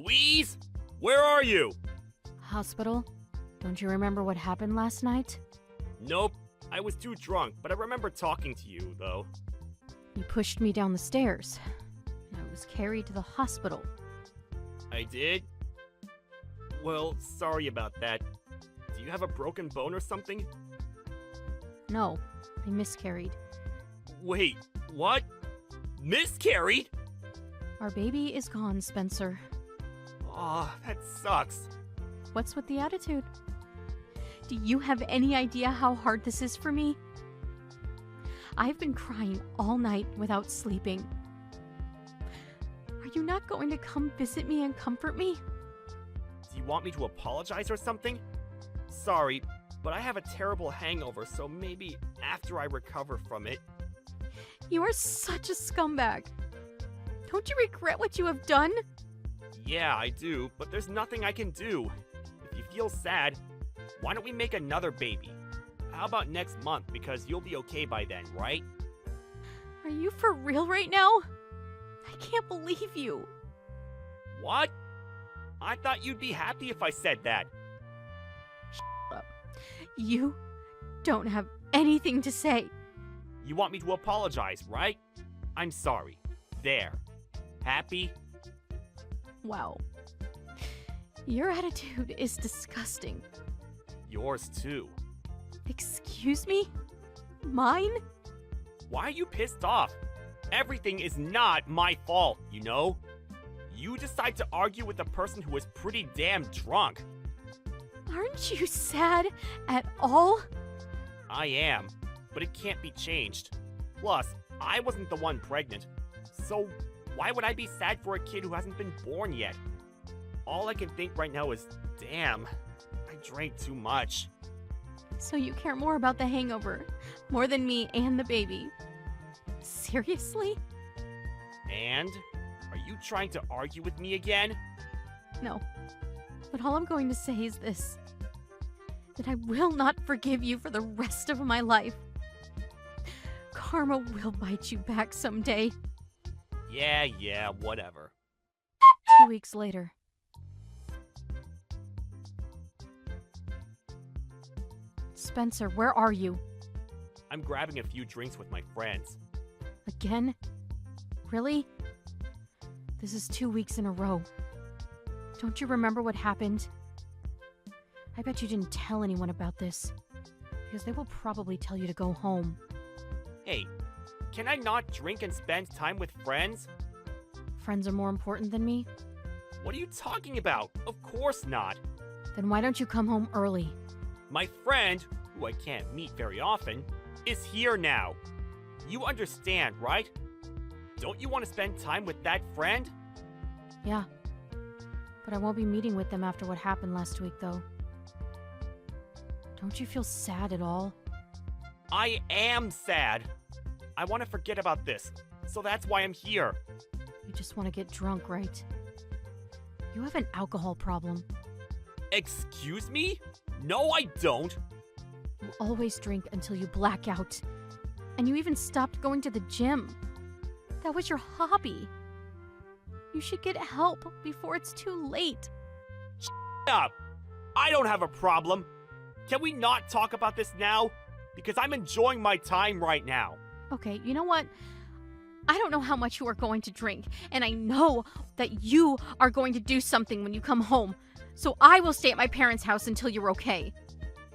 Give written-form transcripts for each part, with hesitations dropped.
Louise? Where are you? Hospital? Don't you remember what happened last night? Nope. I was too drunk, but I remember talking to you, though. You pushed me down the stairs, and I was carried to the hospital. I did? Well, sorry about that. Do you have a broken bone or something? No, I miscarried. Wait, what? Miscarried? Our baby is gone, Spencer. Aw, that sucks. What's with the attitude? Do you have any idea how hard this is for me? I've been crying all night without sleeping. Are you not going to come visit me and comfort me? Do you want me to apologize or something? Sorry, but I have a terrible hangover, so maybe after I recover from it. You are such a scumbag. Don't you regret what you have done? Yeah, I do, but there's nothing I can do. If you feel sad, why don't we make another baby? How about next month, because you'll be okay by then, right? Are you for real right now? I can't believe you. What? I thought you'd be happy if I said that. Shut up. You don't have anything to say. You want me to apologize, right? I'm sorry. There. Happy? Wow. Your attitude is disgusting. Yours too. Excuse me? Mine? Why are you pissed off? Everything is not my fault, you know? You decide to argue with a person who is pretty damn drunk. Aren't you sad at all? I am, but it can't be changed. Plus, I wasn't the one pregnant. So, why would I be sad for a kid who hasn't been born yet? All I can think right now is, damn, I drank too much. So you care more about the hangover, more than me and the baby. Seriously? And? Are you trying to argue with me again? No. But all I'm going to say is this. That I will not forgive you for the rest of my life. Karma will bite you back someday. Yeah, whatever. 2 weeks later. Spencer, where are you? I'm grabbing a few drinks with my friends. Again? Really? This is 2 weeks in a row. Don't you remember what happened? I bet you didn't tell anyone about this, because they will probably tell you to go home. Hey, can I not drink and spend time with friends? Friends are more important than me? What are you talking about? Of course not. Then why don't you come home early? My friend, who I can't meet very often, is here now. You understand, right? Don't you want to spend time with that friend? Yeah. But I won't be meeting with them after what happened last week, though. Don't you feel sad at all? I am sad. I want to forget about this, so that's why I'm here. You just want to get drunk, right? You have an alcohol problem. Excuse me? No, I don't. You always drink until you black out. And you even stopped going to the gym. That was your hobby. You should get help before it's too late. Shut up! I don't have a problem. Can we not talk about this now? Because I'm enjoying my time right now. Okay, you know what? I don't know how much you are going to drink, and I know that you are going to do something when you come home. So I will stay at my parents' house until you're okay.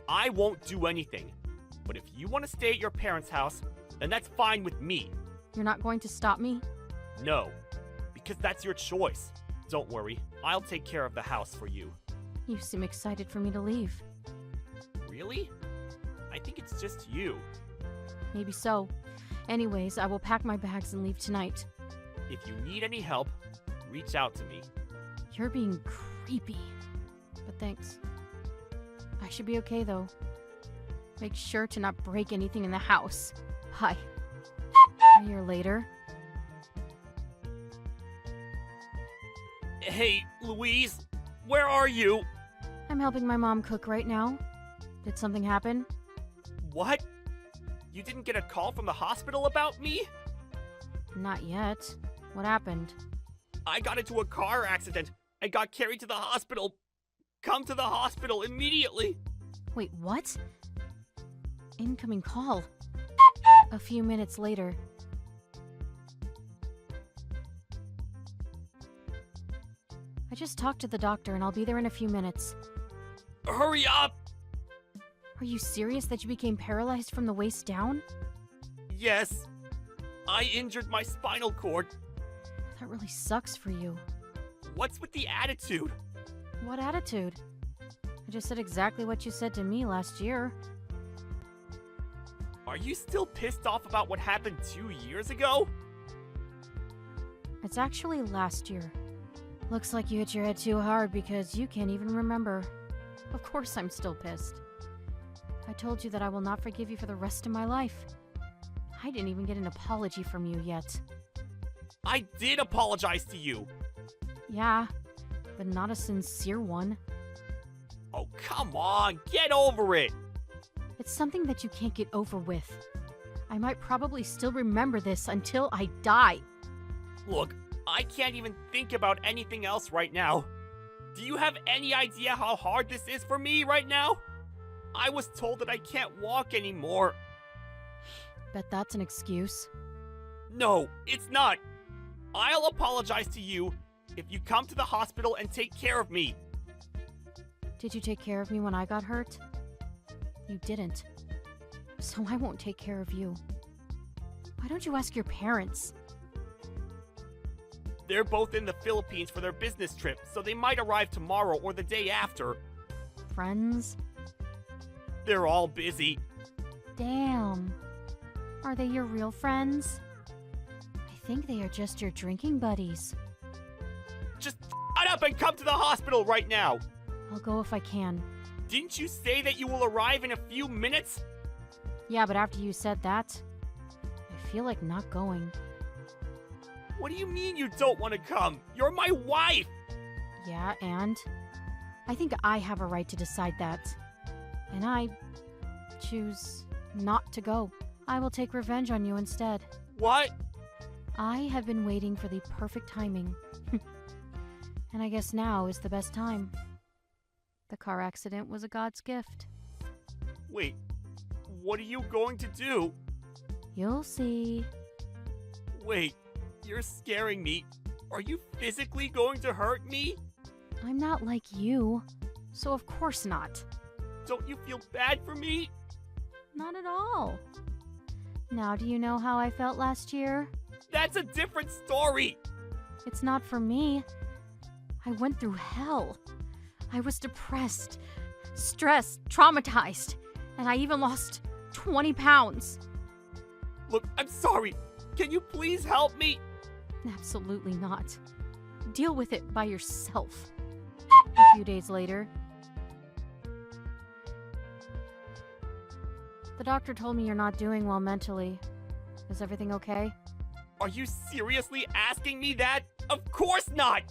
I won't do anything. But if you want to stay at your parents' house, then that's fine with me. You're not going to stop me? No, because that's your choice. Don't worry, I'll take care of the house for you. You seem excited for me to leave. Really? I think it's just you. Maybe so. Anyways, I will pack my bags and leave tonight. If you need any help, reach out to me. You're being creepy. But thanks. I should be okay, though. Make sure to not break anything in the house. Hi. A year later. Hey, Louise, where are you? I'm helping my mom cook right now. Did something happen? What? You didn't get a call from the hospital about me? Not yet. What happened? I got into a car accident. and got carried to the hospital. Come to the hospital immediately. Wait, what? Incoming call. A few minutes later. I just talked to the doctor and I'll be there in a few minutes. Hurry up! Are you serious that you became paralyzed from the waist down? Yes. I injured my spinal cord. That really sucks for you. What's with the attitude? What attitude? I just said exactly what you said to me last year. Are you still pissed off about what happened 2 years ago? It's actually last year. Looks like you hit your head too hard because you can't even remember. Of course I'm still pissed. I told you that I will not forgive you for the rest of my life. I didn't even get an apology from you yet. I did apologize to you. Yeah, but not a sincere one. Oh, come on, get over it. It's something that you can't get over with. I might probably still remember this until I die. Look, I can't even think about anything else right now. Do you have any idea how hard this is for me right now? I was told that I can't walk anymore. Bet that's an excuse. No, it's not. I'll apologize to you if you come to the hospital and take care of me. Did you take care of me when I got hurt? You didn't. So I won't take care of you. Why don't you ask your parents? They're both in the Philippines for their business trip, so they might arrive tomorrow or the day after. Friends? They're all busy. Damn. Are they your real friends? I think they are just your drinking buddies. Just shut up and come to the hospital right now. I'll go if I can. Didn't you say that you will arrive in a few minutes? Yeah, but after you said that, I feel like not going. What do you mean you don't want to come? You're my wife! Yeah, and? I think I have a right to decide that. And I choose not to go. I will take revenge on you instead. What? I have been waiting for the perfect timing. And I guess now is the best time. The car accident was a God's gift. Wait, what are you going to do? You'll see. Wait, you're scaring me. Are you physically going to hurt me? I'm not like you, so of course not. Don't you feel bad for me? Not at all. Now do you know how I felt last year? That's a different story. It's not for me. I went through hell. I was depressed, stressed, traumatized, and I even lost 20 pounds. Look, I'm sorry. Can you please help me? Absolutely not. Deal with it by yourself. A few days later, the doctor told me you're not doing well mentally. Is everything okay? Are you seriously asking me that? Of course not!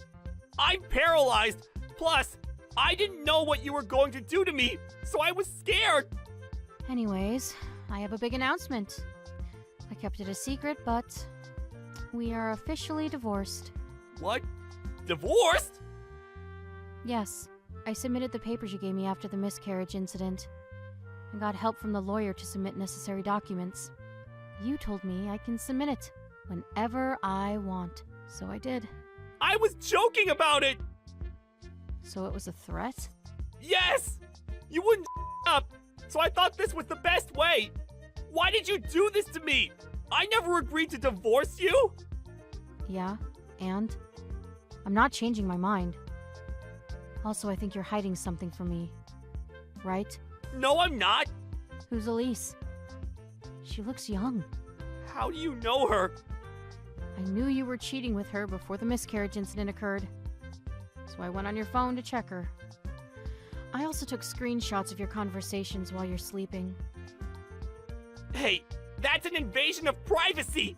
I'm paralyzed. Plus, I didn't know what you were going to do to me, so I was scared. Anyways, I have a big announcement. I kept it a secret, but we are officially divorced. What? Divorced? Yes, I submitted the papers you gave me after the miscarriage incident. I got help from the lawyer to submit necessary documents. You told me I can submit it whenever I want, so I did. I was joking about it! So it was a threat? Yes! You wouldn't up, so I thought this was the best way. Why did you do this to me? I never agreed to divorce you! Yeah, and? I'm not changing my mind. Also, I think you're hiding something from me. Right? No, I'm not! Who's Elise? She looks young. How do you know her? I knew you were cheating with her before the miscarriage incident occurred. So I went on your phone to check her. I also took screenshots of your conversations while you're sleeping. Hey, that's an invasion of privacy!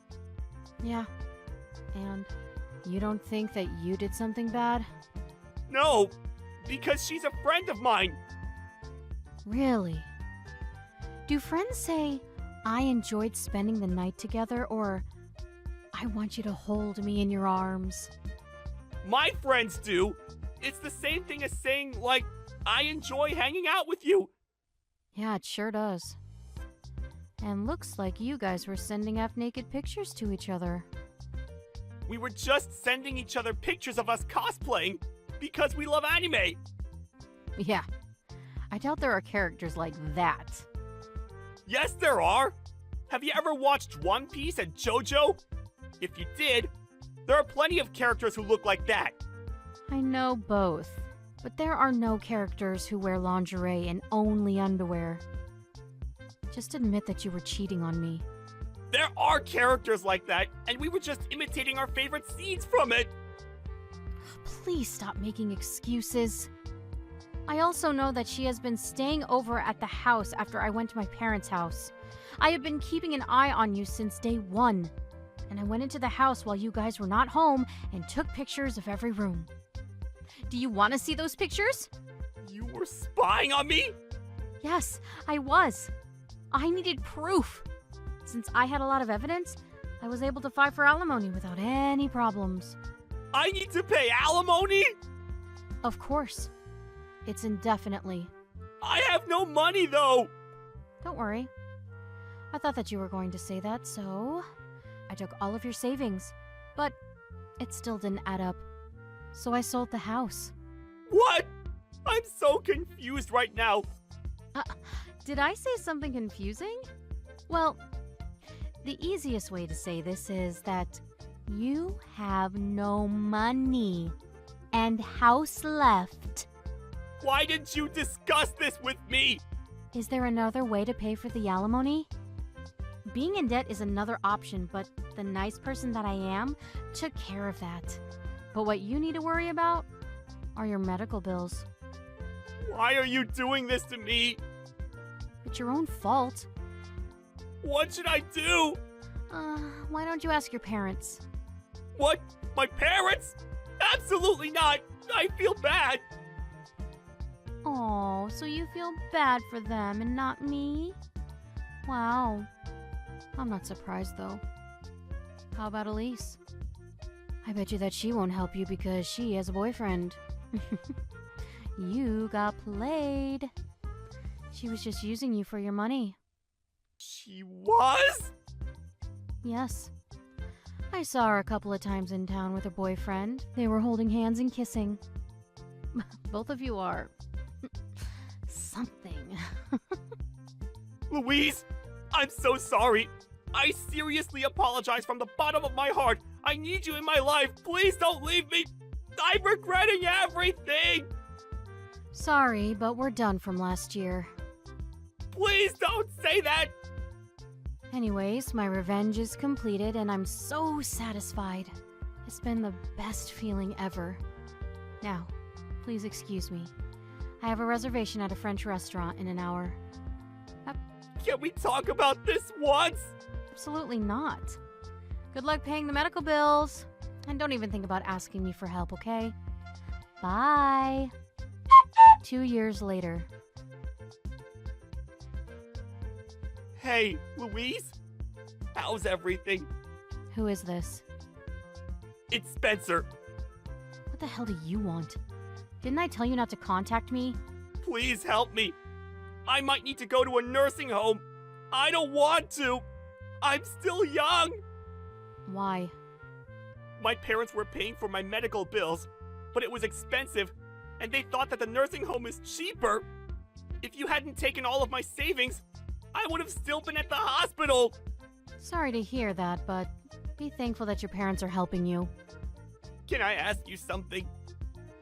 Yeah. And you don't think that you did something bad? No, because she's a friend of mine. Really? Do friends say, I enjoyed spending the night together, or I want you to hold me in your arms? My friends do. It's the same thing as saying, like, I enjoy hanging out with you. Yeah, it sure does. And looks like you guys were sending half-naked pictures to each other. We were just sending each other pictures of us cosplaying because we love anime. Yeah. I doubt there are characters like that. Yes, there are. Have you ever watched One Piece and JoJo? If you did, there are plenty of characters who look like that. I know both, but there are no characters who wear lingerie and only underwear. Just admit that you were cheating on me. There are characters like that, and we were just imitating our favorite scenes from it. Please stop making excuses. I also know that she has been staying over at the house after I went to my parents' house. I have been keeping an eye on you since day one, and I went into the house while you guys were not home and took pictures of every room. Do you want to see those pictures? You were spying on me? Yes, I was. I needed proof. Since I had a lot of evidence, I was able to file for alimony without any problems. I need to pay alimony? Of course. It's indefinitely. I have no money, though. Don't worry. I thought that you were going to say that, so I took all of your savings. But it still didn't add up. So I sold the house. What? I'm so confused right now. Did I say something confusing? Well, the easiest way to say this is that you have no money and house left. Why didn't you discuss this with me? Is there another way to pay for the alimony? Being in debt is another option, but the nice person that I am took care of that. But what you need to worry about are your medical bills. Why are you doing this to me? It's your own fault. What should I do? Why don't you ask your parents? What? My parents? Absolutely not. I feel bad. Oh, so you feel bad for them and not me? Wow. I'm not surprised, though. How about Elise? I bet you that she won't help you because she has a boyfriend. You got played. She was just using you for your money. She was? Yes. I saw her a couple of times in town with her boyfriend. They were holding hands and kissing. Both of you are... something. Louise, I'm so sorry. I seriously apologize from the bottom of my heart. I need you in my life. Please don't leave me. I'm regretting everything. Sorry, but we're done from last year. Please don't say that. Anyways, my revenge is completed and I'm so satisfied. It's been the best feeling ever. Now, please excuse me. I have a reservation at a French restaurant in an hour. Can we talk about this once? Absolutely not. Good luck paying the medical bills. And don't even think about asking me for help, okay? Bye. 2 years later. Hey, Louise? How's everything? Who is this? It's Spencer. What the hell do you want? Didn't I tell you not to contact me? Please help me. I might need to go to a nursing home. I don't want to. I'm still young. Why? My parents were paying for my medical bills, but it was expensive, and they thought that the nursing home is cheaper. If you hadn't taken all of my savings, I would have still been at the hospital. Sorry to hear that, but be thankful that your parents are helping you. Can I ask you something?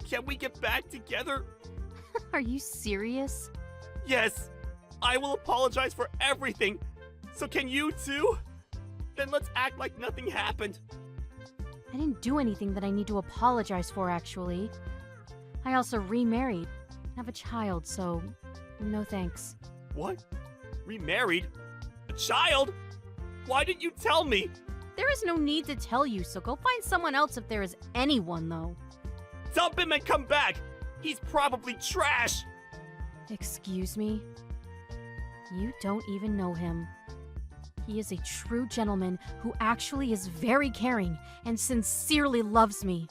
Can we get back together? Are you serious? Yes. I will apologize for everything. So can you too? Then let's act like nothing happened. I didn't do anything that I need to apologize for, actually. I also remarried. I have a child, so no thanks. What? Remarried? A child? Why didn't you tell me? There is no need to tell you, so go find someone else if there is anyone, though. Dump him and come back. He's probably trash. Excuse me? You don't even know him. He is a true gentleman who actually is very caring and sincerely loves me.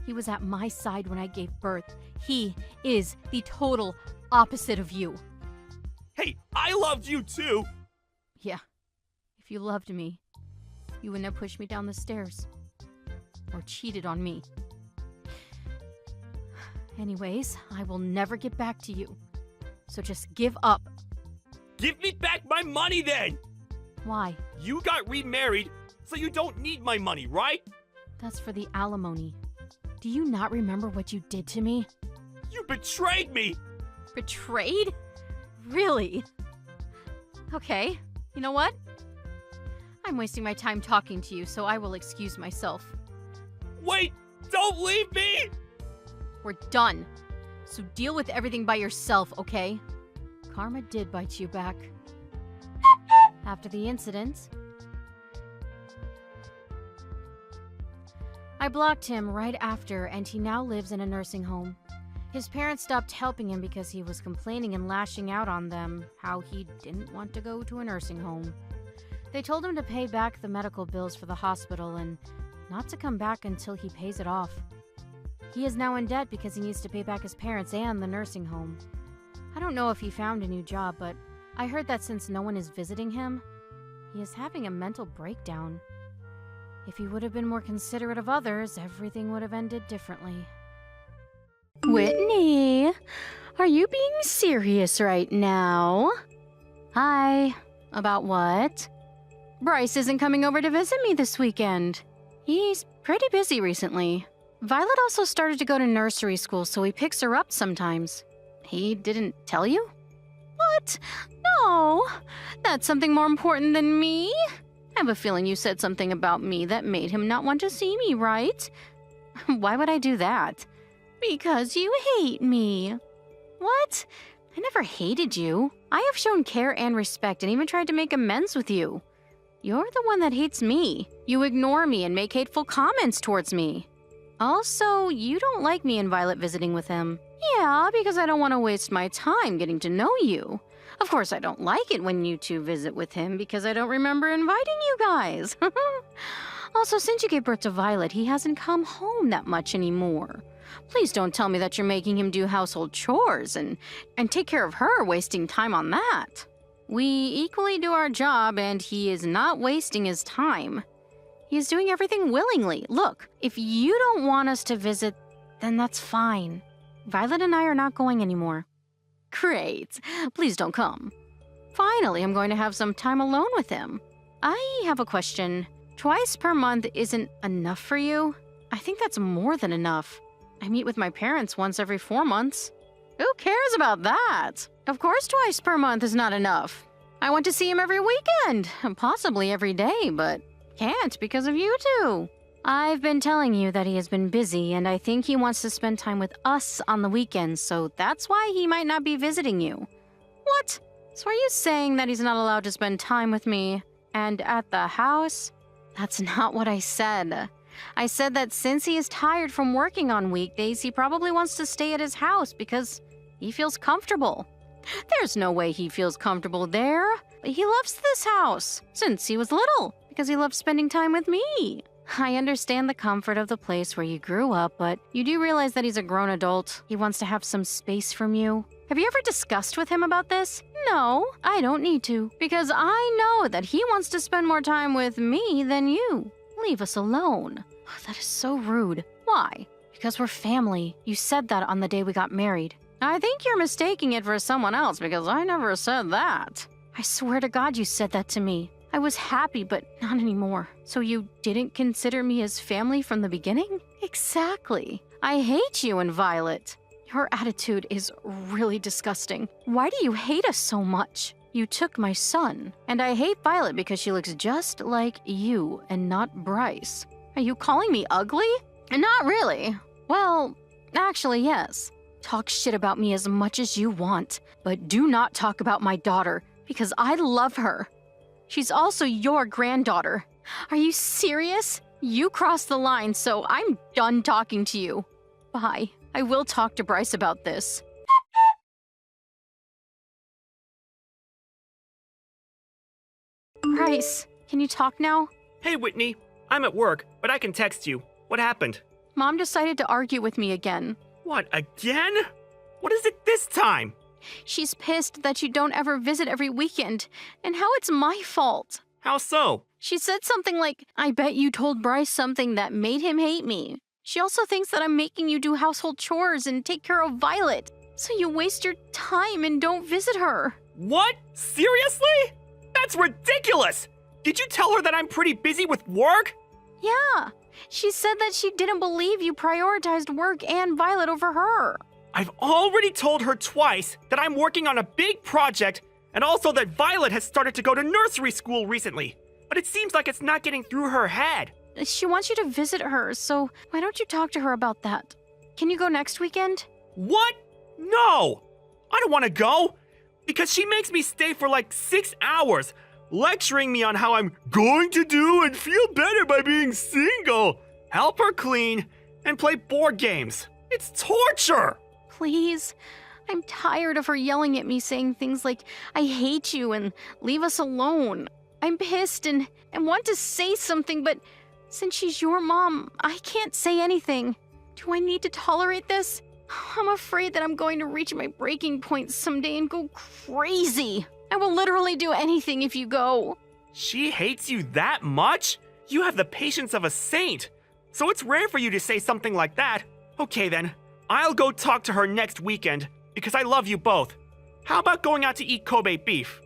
He was at my side when I gave birth. He is the total opposite of you. Hey, I loved you too! Yeah, if you loved me, you wouldn't have pushed me down the stairs. Or cheated on me. Anyways, I will never get back to you. So just give up. Give me back my money then! Why? You got remarried, so you don't need my money, right? That's for the alimony. Do you not remember what you did to me? You betrayed me! Betrayed? Really? Okay, you know what? I'm wasting my time talking to you, so I will excuse myself. Wait! Don't leave me! We're done. So deal with everything by yourself, okay? Karma did bite you back. After the incident, I blocked him right after, and he now lives in a nursing home. His parents stopped helping him because he was complaining and lashing out on them how he didn't want to go to a nursing home. They told him to pay back the medical bills for the hospital and not to come back until he pays it off. He is now in debt because he needs to pay back his parents and the nursing home. I don't know if he found a new job, but I heard that since no one is visiting him, he is having a mental breakdown. If he would have been more considerate of others, everything would have ended differently. Whitney, are you being serious right now? Hi. About what? Bryce isn't coming over to visit me this weekend. He's pretty busy recently. Violet also started to go to nursery school, so he picks her up sometimes. He didn't tell you? What? No. That's something more important than me. I have a feeling you said something about me that made him not want to see me, right? Why would I do that? Because you hate me. What? I never hated you. I have shown care and respect and even tried to make amends with you. You're the one that hates me. You ignore me and make hateful comments towards me. Also, you don't like me and Violet visiting with him. Yeah, because I don't want to waste my time getting to know you. Of course, I don't like it when you two visit with him because I don't remember inviting you guys. Also, since you gave birth to Violet, he hasn't come home that much anymore. Please don't tell me that you're making him do household chores and take care of her, wasting time on that. We equally do our job, and he is not wasting his time. He is doing everything willingly. Look, if you don't want us to visit, then that's fine. Violet and I are not going anymore. Great. Please don't come. Finally, I'm going to have some time alone with him. I have a question. Twice per month isn't enough for you? I think that's more than enough. I meet with my parents once every 4 months. Who cares about that? Of course twice per month is not enough. I want to see him every weekend, possibly every day, but can't because of you two. I've been telling you that he has been busy, and I think he wants to spend time with us on the weekends, so that's why he might not be visiting you. What? So are you saying that he's not allowed to spend time with me and at the house? That's not what I said. I said that since he is tired from working on weekdays, he probably wants to stay at his house because he feels comfortable. There's no way he feels comfortable there. He loves this house since he was little because he loves spending time with me. I understand the comfort of the place where you grew up, but you do realize that he's a grown adult. He wants to have some space from you. Have you ever discussed with him about this? No, I don't need to, because I know that he wants to spend more time with me than you. Leave us alone. Oh, that is so rude. Why? Because we're family. You said that on the day we got married. I think you're mistaking it for someone else because I never said that. I swear to God you said that to me. I was happy, but not anymore. So you didn't consider me as family from the beginning? Exactly. I hate you and Violet. Your attitude is really disgusting. Why do you hate us so much? You took my son. And I hate Violet because she looks just like you and not Bryce. Are you calling me ugly? Not really. Well, actually, yes. Talk shit about me as much as you want, but do not talk about my daughter because I love her. She's also your granddaughter. Are you serious? You crossed the line, so I'm done talking to you. Bye. I will talk to Bryce about this. Bryce, can you talk now? Hey, Whitney. I'm at work, but I can text you. What happened? Mom decided to argue with me again. What, again? What is it this time? She's pissed that you don't ever visit every weekend, and how it's my fault. How so? She said something like, I bet you told Bryce something that made him hate me. She also thinks that I'm making you do household chores and take care of Violet, so you waste your time and don't visit her. What? Seriously? That's ridiculous! Did you tell her that I'm pretty busy with work? Yeah, she said that she didn't believe you prioritized work and Violet over her. I've already told her twice that I'm working on a big project and also that Violet has started to go to nursery school recently. But it seems like it's not getting through her head. She wants you to visit her, so why don't you talk to her about that? Can you go next weekend? What? No! I don't want to go! Because she makes me stay for like 6 hours, lecturing me on how I'm going to do and feel better by being single, help her clean, and play board games. It's torture! Please. I'm tired of her yelling at me saying things like, I hate you and leave us alone. I'm pissed and want to say something, but since she's your mom, I can't say anything. Do I need to tolerate this? I'm afraid that I'm going to reach my breaking point someday and go crazy. I will literally do anything if you go. She hates you that much? You have the patience of a saint. So it's rare for you to say something like that. Okay then, I'll go talk to her next weekend because I love you both. How about going out to eat Kobe beef?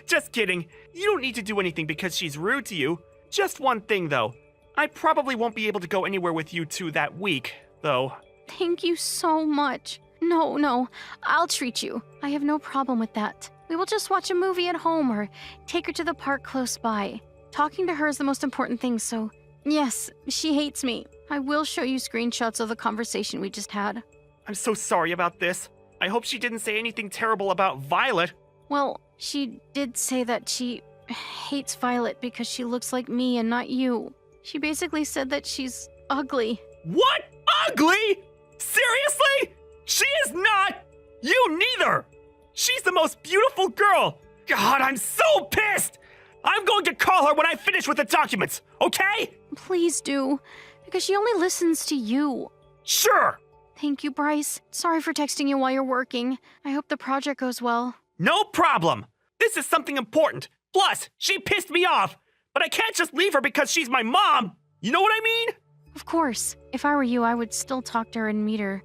Just kidding. You don't need to do anything because she's rude to you. Just one thing though. I probably won't be able to go anywhere with you two that week, though. Thank you so much. No, I'll treat you. I have no problem with that. We will just watch a movie at home or take her to the park close by. Talking to her is the most important thing, so yes, she hates me. I will show you screenshots of the conversation we just had. I'm so sorry about this. I hope she didn't say anything terrible about Violet. Well, she did say that she hates Violet because she looks like me and not you. She basically said that she's ugly. What? Ugly? Seriously? She is not! You neither! She's the most beautiful girl! God, I'm so pissed! I'm going to call her when I finish with the documents, okay? Please do, because she only listens to you. Sure! Thank you, Bryce. Sorry for texting you while you're working. I hope the project goes well. No problem! This is something important. Plus, she pissed me off, but I can't just leave her because she's my mom! You know what I mean? Of course. If I were you, I would still talk to her and meet her,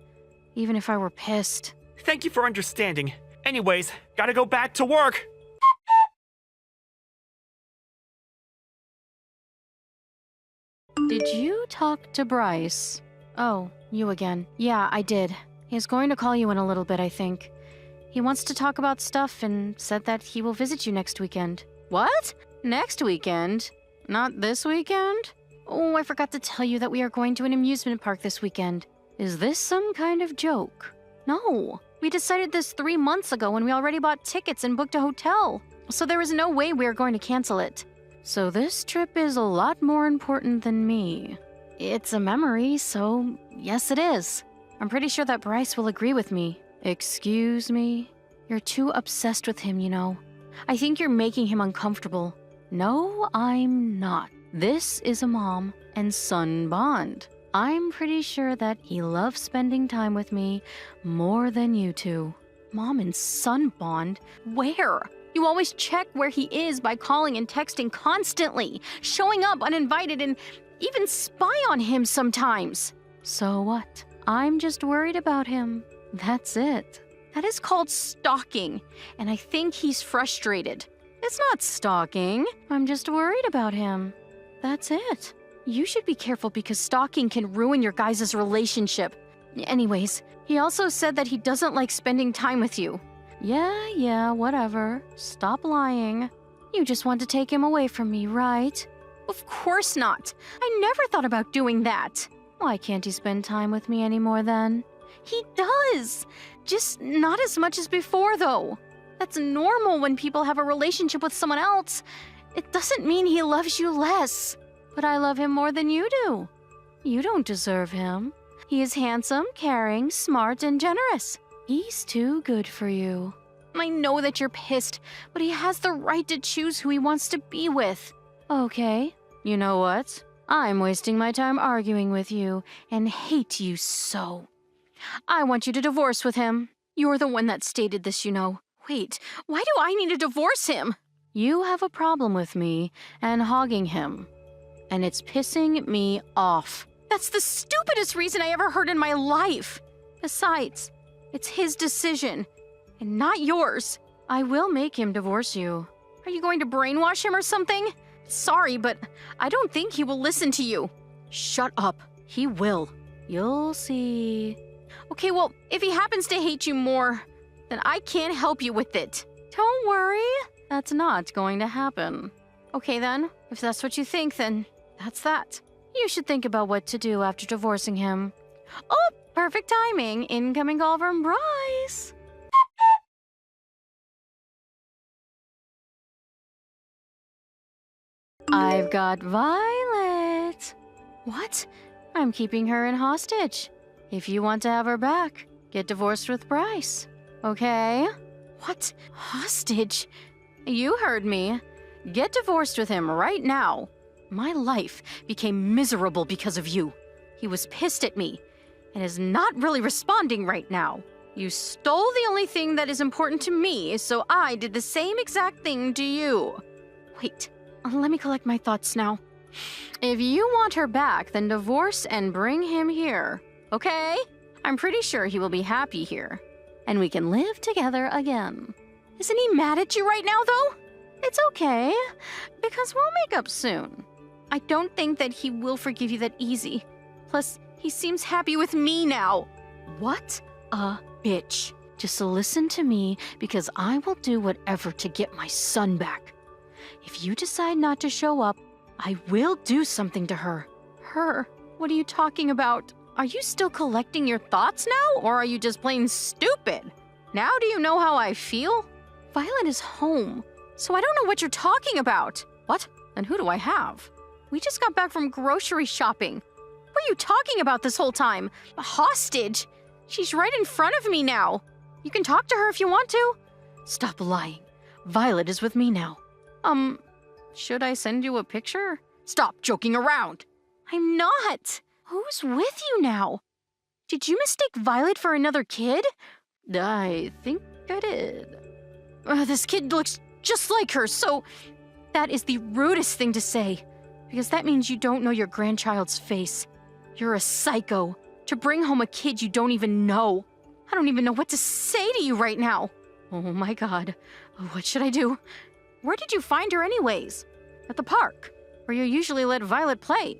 even if I were pissed. Thank you for understanding. Anyways, gotta go back to work. Did you talk to Bryce? Oh, you again. Yeah, I did. He's going to call you in a little bit, I think. He wants to talk about stuff and said that he will visit you next weekend. What? Next weekend? Not this weekend? Oh, I forgot to tell you that we are going to an amusement park this weekend. Is this some kind of joke? No. We decided this 3 months ago when we already bought tickets and booked a hotel. So there is no way we are going to cancel it. So this trip is a lot more important than me. It's a memory, so yes it is. I'm pretty sure that Bryce will agree with me. Excuse me? You're too obsessed with him, you know. I think you're making him uncomfortable. No, I'm not. This is a mom and son bond. I'm pretty sure that he loves spending time with me more than you two. Mom and son bond? Where? You always check where he is by calling and texting constantly, showing up uninvited, and even spy on him sometimes. So what? I'm just worried about him. That's it. That is called stalking, and I think he's frustrated. It's not stalking. I'm just worried about him. That's it. You should be careful because stalking can ruin your guys' relationship. Anyways, he also said that he doesn't like spending time with you. Yeah, whatever. Stop lying. You just want to take him away from me, right? Of course not. I never thought about doing that. Why can't he spend time with me anymore then? He does. Just not as much as before, though. That's normal when people have a relationship with someone else. It doesn't mean he loves you less. But I love him more than you do. You don't deserve him. He is handsome, caring, smart, and generous. He's too good for you. I know that you're pissed, but he has the right to choose who he wants to be with. Okay, you know what? I'm wasting my time arguing with you and hate you so. I want you to divorce with him. You're the one that stated this, you know. Wait, why do I need to divorce him? You have a problem with me and hogging him, and it's pissing me off. That's the stupidest reason I ever heard in my life. Besides, it's his decision, and not yours. I will make him divorce you. Are you going to brainwash him or something? Sorry, but I don't think he will listen to you. Shut up. He will. You'll see. Okay, well, if he happens to hate you more, then I can't help you with it. Don't worry. That's not going to happen. Okay then, if that's what you think, then that's that. You should think about what to do after divorcing him. Oh, perfect timing. Incoming call from Bryce. I've got Violet. What? I'm keeping her in hostage. If you want to have her back, get divorced with Bryce. Okay? What? Hostage? You heard me. Get divorced with him right now. My life became miserable because of you. He was pissed at me and is not really responding right now. You stole the only thing that is important to me, so I did the same exact thing to you. Wait, let me collect my thoughts now. If you want her back, then divorce and bring him here. Okay? I'm pretty sure he will be happy here. And we can live together again. Isn't he mad at you right now, though? It's okay, because we'll make up soon. I don't think that he will forgive you that easy. Plus, he seems happy with me now. What a bitch. Just listen to me, because I will do whatever to get my son back. If you decide not to show up, I will do something to her. Her? What are you talking about? Are you still collecting your thoughts now, or are you just plain stupid? Now do you know how I feel? Violet is home, so I don't know what you're talking about. What? And who do I have? We just got back from grocery shopping. What are you talking about this whole time? A hostage? She's right in front of me now. You can talk to her if you want to. Stop lying. Violet is with me now. Should I send you a picture? Stop joking around. I'm not. Who's with you now? Did you mistake Violet for another kid? I think I did. This kid looks just like her, so that is the rudest thing to say, because that means you don't know your grandchild's face. You're a psycho. To bring home a kid you don't even know. I don't even know what to say to you right now. Oh my god. What should I do? Where did you find her anyways? At the park, where you usually let Violet play.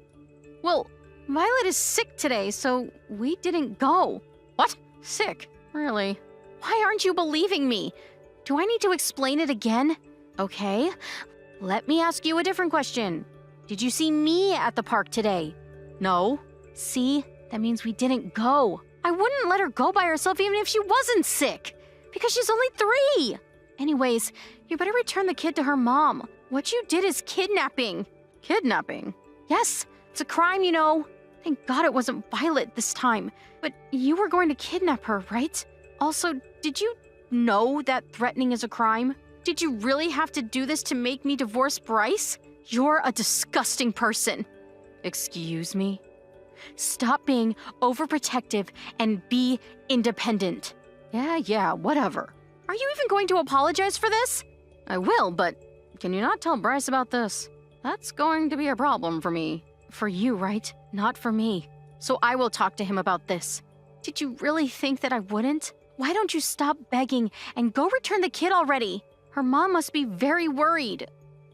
Well, Violet is sick today, so we didn't go. What? Sick? Really? Why aren't you believing me? Do I need to explain it again? Okay, let me ask you a different question. Did you see me at the park today? No. See? That means we didn't go. I wouldn't let her go by herself even if she wasn't sick, because she's only 3. Anyways, you better return the kid to her mom. What you did is kidnapping. Kidnapping? Yes, it's a crime, you know. Thank God it wasn't Violet this time. But you were going to kidnap her, right? Also, did you know that threatening is a crime? Did you really have to do this to make me divorce Bryce? You're a disgusting person. Excuse me? Stop being overprotective and be independent. Yeah, whatever. Are you even going to apologize for this? I will, but can you not tell Bryce about this? That's going to be a problem for me. For you, right? Not for me. So I will talk to him about this. Did you really think that I wouldn't? Why don't you stop begging and go return the kid already? Her mom must be very worried.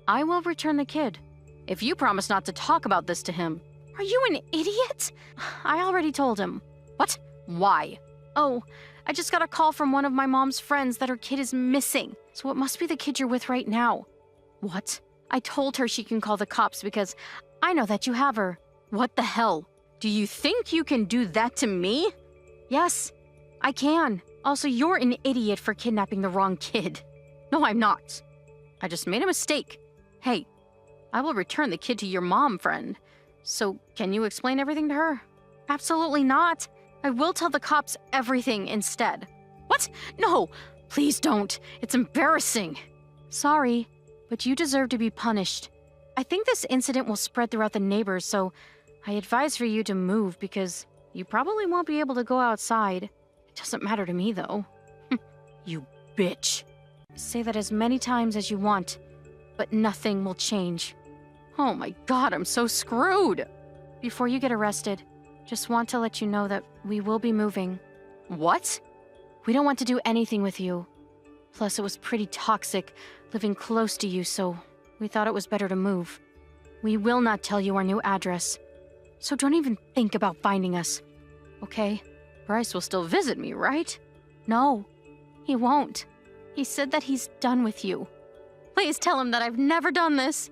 I will return the kid, if you promise not to talk about this to him. Are you an idiot? I already told him. What? Why? Oh, I just got a call from one of my mom's friends that her kid is missing, so it must be the kid you're with right now. What? I told her she can call the cops because I know that you have her. What the hell? Do you think you can do that to me? Yes, I can. Also, you're an idiot for kidnapping the wrong kid. No, I'm not. I just made a mistake. Hey, I will return the kid to your mom, friend. So, can you explain everything to her? Absolutely not. I will tell the cops everything instead. What? No, please don't. It's embarrassing. Sorry, but you deserve to be punished. I think this incident will spread throughout the neighbors, so I advise for you to move because you probably won't be able to go outside. It doesn't matter to me, though. You bitch. Say that as many times as you want, but nothing will change. Oh my god, I'm so screwed! Before you get arrested, just want to let you know that we will be moving. What? We don't want to do anything with you. Plus, it was pretty toxic living close to you, so we thought it was better to move. We will not tell you our new address. So don't even think about finding us. Okay? Bryce will still visit me, right? No, he won't. He said that he's done with you. Please tell him that I've never done this.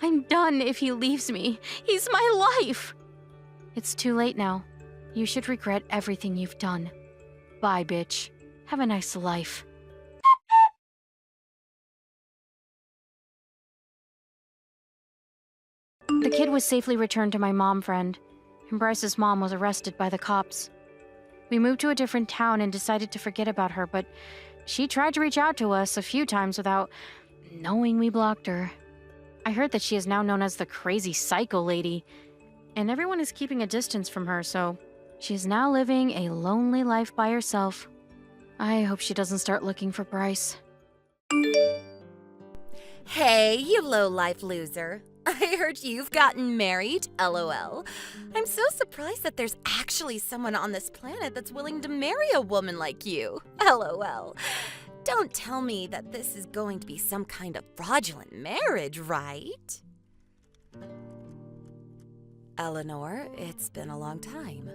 I'm done if he leaves me. He's my life. It's too late now. You should regret everything you've done. Bye, bitch. Have a nice life. The kid was safely returned to my mom friend, and Bryce's mom was arrested by the cops. We moved to a different town and decided to forget about her, but she tried to reach out to us a few times without knowing we blocked her. I heard that she is now known as the crazy psycho lady, and everyone is keeping a distance from her, so she is now living a lonely life by herself. I hope she doesn't start looking for Bryce. Hey, you low-life loser. I heard you've gotten married, LOL. I'm so surprised that there's actually someone on this planet that's willing to marry a woman like you, LOL. Don't tell me that this is going to be some kind of fraudulent marriage, right? Eleanor, it's been a long time.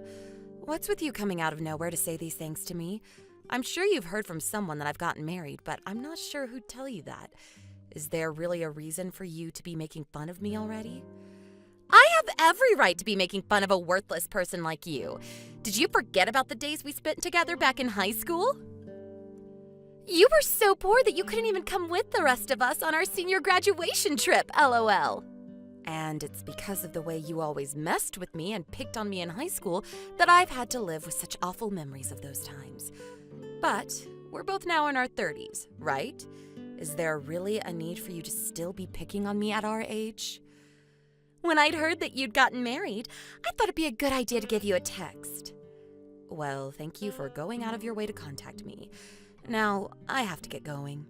What's with you coming out of nowhere to say these things to me? I'm sure you've heard from someone that I've gotten married, but I'm not sure who'd tell you that. Is there really a reason for you to be making fun of me already? I have every right to be making fun of a worthless person like you. Did you forget about the days we spent together back in high school? You were so poor that you couldn't even come with the rest of us on our senior graduation trip, LOL. And it's because of the way you always messed with me and picked on me in high school that I've had to live with such awful memories of those times. But we're both now in our 30s, right? Is there really a need for you to still be picking on me at our age? When I'd heard that you'd gotten married, I thought it'd be a good idea to give you a text. Well, thank you for going out of your way to contact me. Now, I have to get going.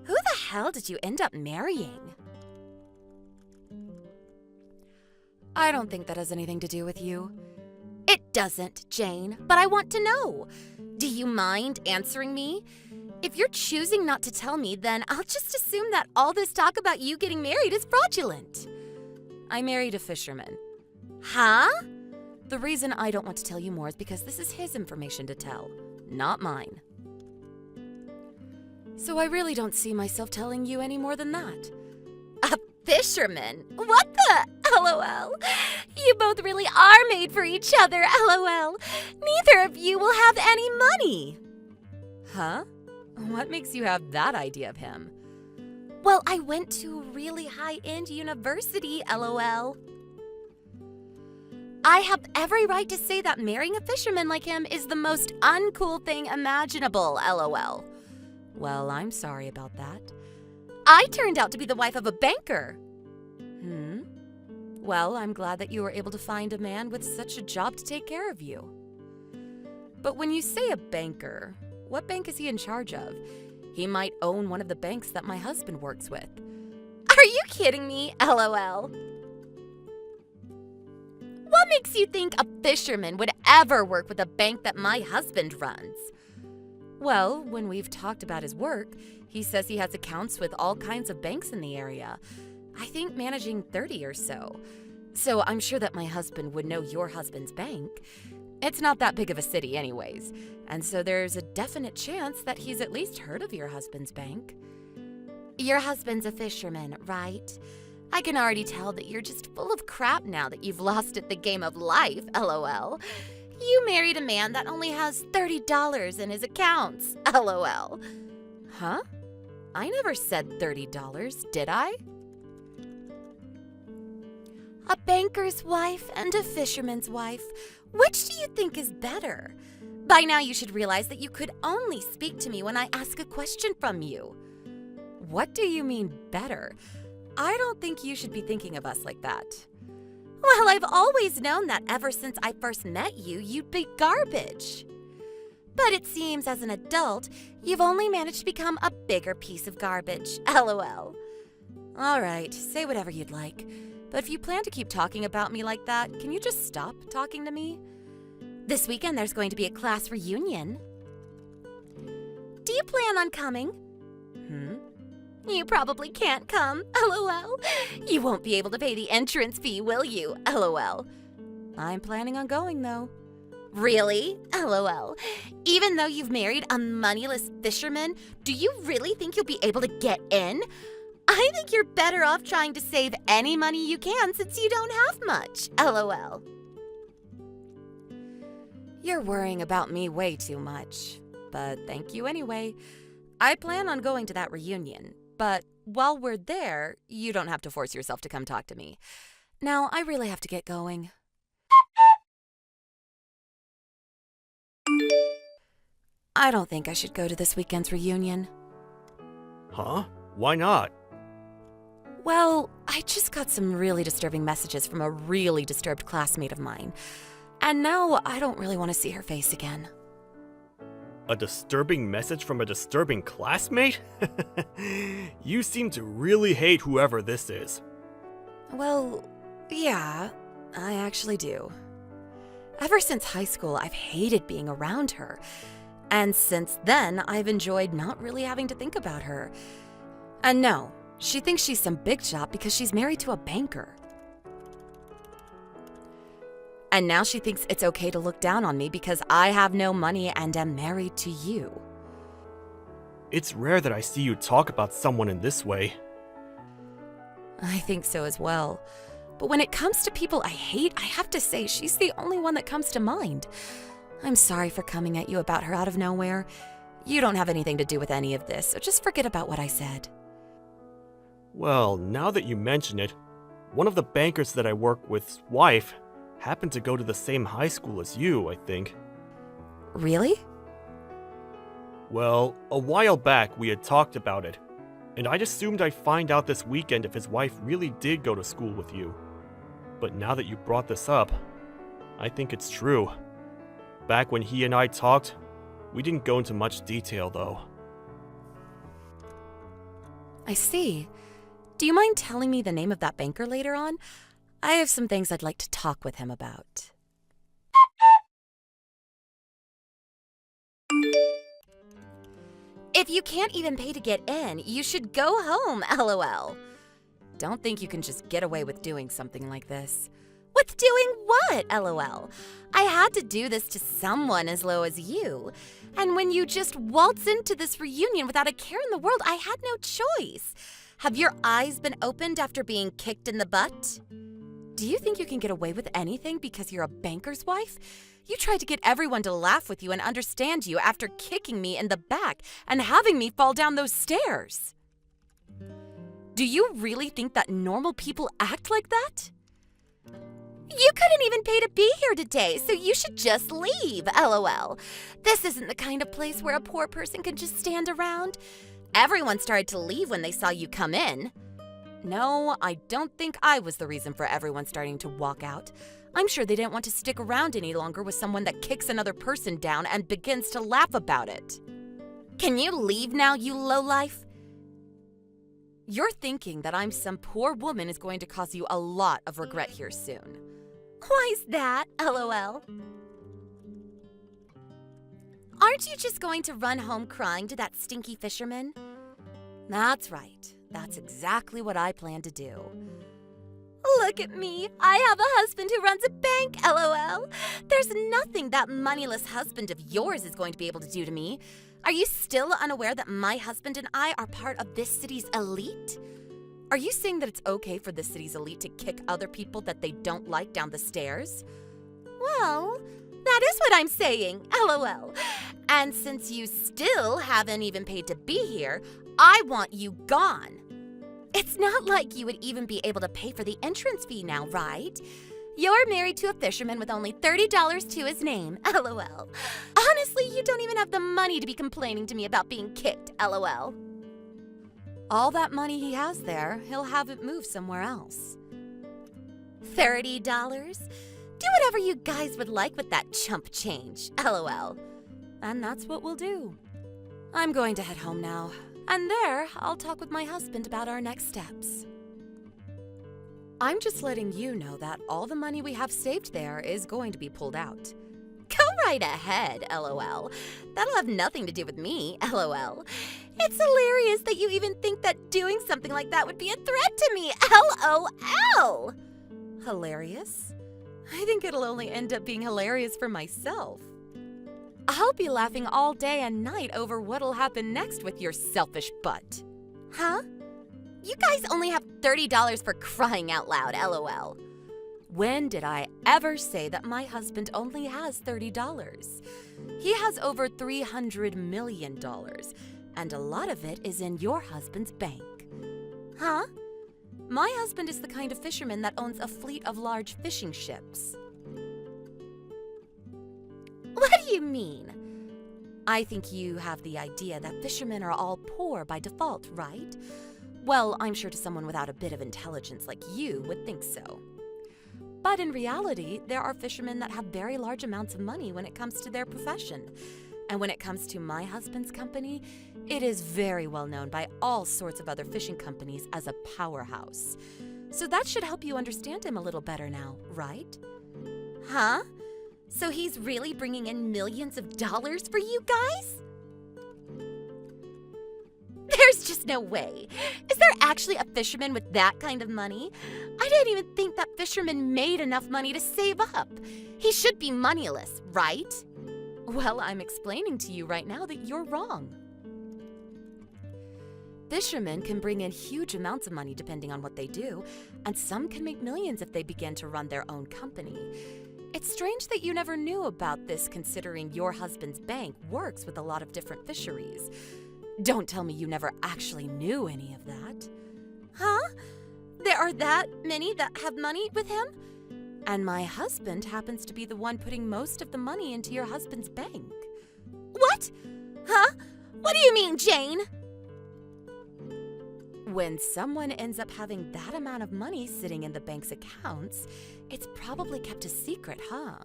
Who the hell did you end up marrying? I don't think that has anything to do with you. It doesn't, Jane, but I want to know. Do you mind answering me? If you're choosing not to tell me, then I'll just assume that all this talk about you getting married is fraudulent. I married a fisherman. Huh? The reason I don't want to tell you more is because this is his information to tell, not mine. So I really don't see myself telling you any more than that. A fisherman? What the? LOL. You both really are made for each other, LOL. Neither of you will have any money. Huh? What makes you have that idea of him? Well, I went to a really high-end university, LOL. I have every right to say that marrying a fisherman like him is the most uncool thing imaginable, LOL. Well, I'm sorry about that. I turned out to be the wife of a banker. Well, I'm glad that you were able to find a man with such a job to take care of you. But when you say a banker, what bank is he in charge of? He might own one of the banks that my husband works with. Are you kidding me? LOL. What makes you think a fisherman would ever work with a bank that my husband runs? Well, when we've talked about his work, he says he has accounts with all kinds of banks in the area. I think managing 30 or so. So I'm sure that my husband would know your husband's bank. It's not that big of a city anyways, and so there's a definite chance that he's at least heard of your husband's bank. Your husband's a fisherman, right? I can already tell that you're just full of crap now that you've lost at the game of life, LOL. You married a man that only has $30 in his accounts, LOL. Huh? I never said $30, did I? A banker's wife and a fisherman's wife. Which do you think is better? By now you should realize that you could only speak to me when I ask a question from you. What do you mean better? I don't think you should be thinking of us like that. Well, I've always known that ever since I first met you, you'd be garbage. But it seems as an adult, you've only managed to become a bigger piece of garbage. LOL. All right, say whatever you'd like. But if you plan to keep talking about me like that, can you just stop talking to me? This weekend there's going to be a class reunion. Do you plan on coming? You probably can't come. LOL. You won't be able to pay the entrance fee, will you? LOL. I'm planning on going, though. Really? LOL. Even though you've married a moneyless fisherman, do you really think you'll be able to get in? I think you're better off trying to save any money you can since you don't have much. LOL. You're worrying about me way too much. But thank you anyway. I plan on going to that reunion. But while we're there, you don't have to force yourself to come talk to me. Now, I really have to get going. I don't think I should go to this weekend's reunion. Huh? Why not? Well, I just got some really disturbing messages from a really disturbed classmate of mine. And now I don't really want to see her face again. A disturbing message from a disturbing classmate? You seem to really hate whoever this is. Well, yeah, I actually do. Ever since high school, I've hated being around her. And since then, I've enjoyed not really having to think about her. And no, she thinks she's some big shot because she's married to a banker. And now she thinks it's okay to look down on me because I have no money and am married to you. It's rare that I see you talk about someone in this way. I think so as well. But when it comes to people I hate, I have to say she's the only one that comes to mind. I'm sorry for coming at you about her out of nowhere. You don't have anything to do with any of this, so just forget about what I said. Well, now that you mention it, one of the bankers that I work with's wife happened to go to the same high school as you, I think. Really? Well, a while back we had talked about it, and I'd assumed I'd find out this weekend if his wife really did go to school with you. But now that you brought this up, I think it's true. Back when he and I talked, we didn't go into much detail though. I see. Do you mind telling me the name of that banker later on? I have some things I'd like to talk with him about. If you can't even pay to get in, you should go home, LOL. Don't think you can just get away with doing something like this. With doing what, LOL? I had to do this to someone as low as you. And when you just waltz into this reunion without a care in the world, I had no choice. Have your eyes been opened after being kicked in the butt? Do you think you can get away with anything because you're a banker's wife? You tried to get everyone to laugh with you and understand you after kicking me in the back and having me fall down those stairs. Do you really think that normal people act like that? You couldn't even pay to be here today, so you should just leave, LOL. This isn't the kind of place where a poor person can just stand around. Everyone started to leave when they saw you come in. No, I don't think I was the reason for everyone starting to walk out. I'm sure they didn't want to stick around any longer with someone that kicks another person down and begins to laugh about it. Can you leave now, you lowlife? You're thinking that I'm some poor woman is going to cause you a lot of regret here soon. Why's that, LOL? Aren't you just going to run home crying to that stinky fisherman? That's right. That's exactly what I plan to do. Look at me. I have a husband who runs a bank, LOL. There's nothing that moneyless husband of yours is going to be able to do to me. Are you still unaware that my husband and I are part of this city's elite? Are you saying that it's okay for this city's elite to kick other people that they don't like down the stairs? Well, that is what I'm saying, LOL. And since you still haven't even paid to be here, I want you gone. It's not like you would even be able to pay for the entrance fee now, right? You're married to a fisherman with only $30 to his name, LOL. Honestly, you don't even have the money to be complaining to me about being kicked, LOL. All that money he has there, he'll have it moved somewhere else. $30? Do whatever you guys would like with that chump change, LOL. And that's what we'll do. I'm going to head home now, and there I'll talk with my husband about our next steps. I'm just letting you know that all the money we have saved there is going to be pulled out. Go right ahead, LOL. That'll have nothing to do with me, LOL. It's hilarious that you even think that doing something like that would be a threat to me, LOL. Hilarious? I think it'll only end up being hilarious for myself. I'll be laughing all day and night over what'll happen next with your selfish butt. Huh? You guys only have $30 for crying out loud, LOL. When did I ever say that my husband only has $30? He has over $300 million, and a lot of it is in your husband's bank. Huh? My husband is the kind of fisherman that owns a fleet of large fishing ships. What do you mean? I think you have the idea that fishermen are all poor by default, right? Well, I'm sure to someone without a bit of intelligence like you would think so. But in reality, there are fishermen that have very large amounts of money when it comes to their profession. And when it comes to my husband's company, it is very well known by all sorts of other fishing companies as a powerhouse. So that should help you understand him a little better now, right? Huh? So he's really bringing in millions of dollars for you guys? There's just no way. Is there actually a fisherman with that kind of money? I didn't even think that fisherman made enough money to save up. He should be moneyless, right? Well, I'm explaining to you right now that you're wrong. Fishermen can bring in huge amounts of money depending on what they do, and some can make millions if they begin to run their own company. It's strange that you never knew about this considering your husband's bank works with a lot of different fisheries. Don't tell me you never actually knew any of that. Huh? There are that many that have money with him? And my husband happens to be the one putting most of the money into your husband's bank. What? Huh? What do you mean, Jane? When someone ends up having that amount of money sitting in the bank's accounts, it's probably kept a secret, huh?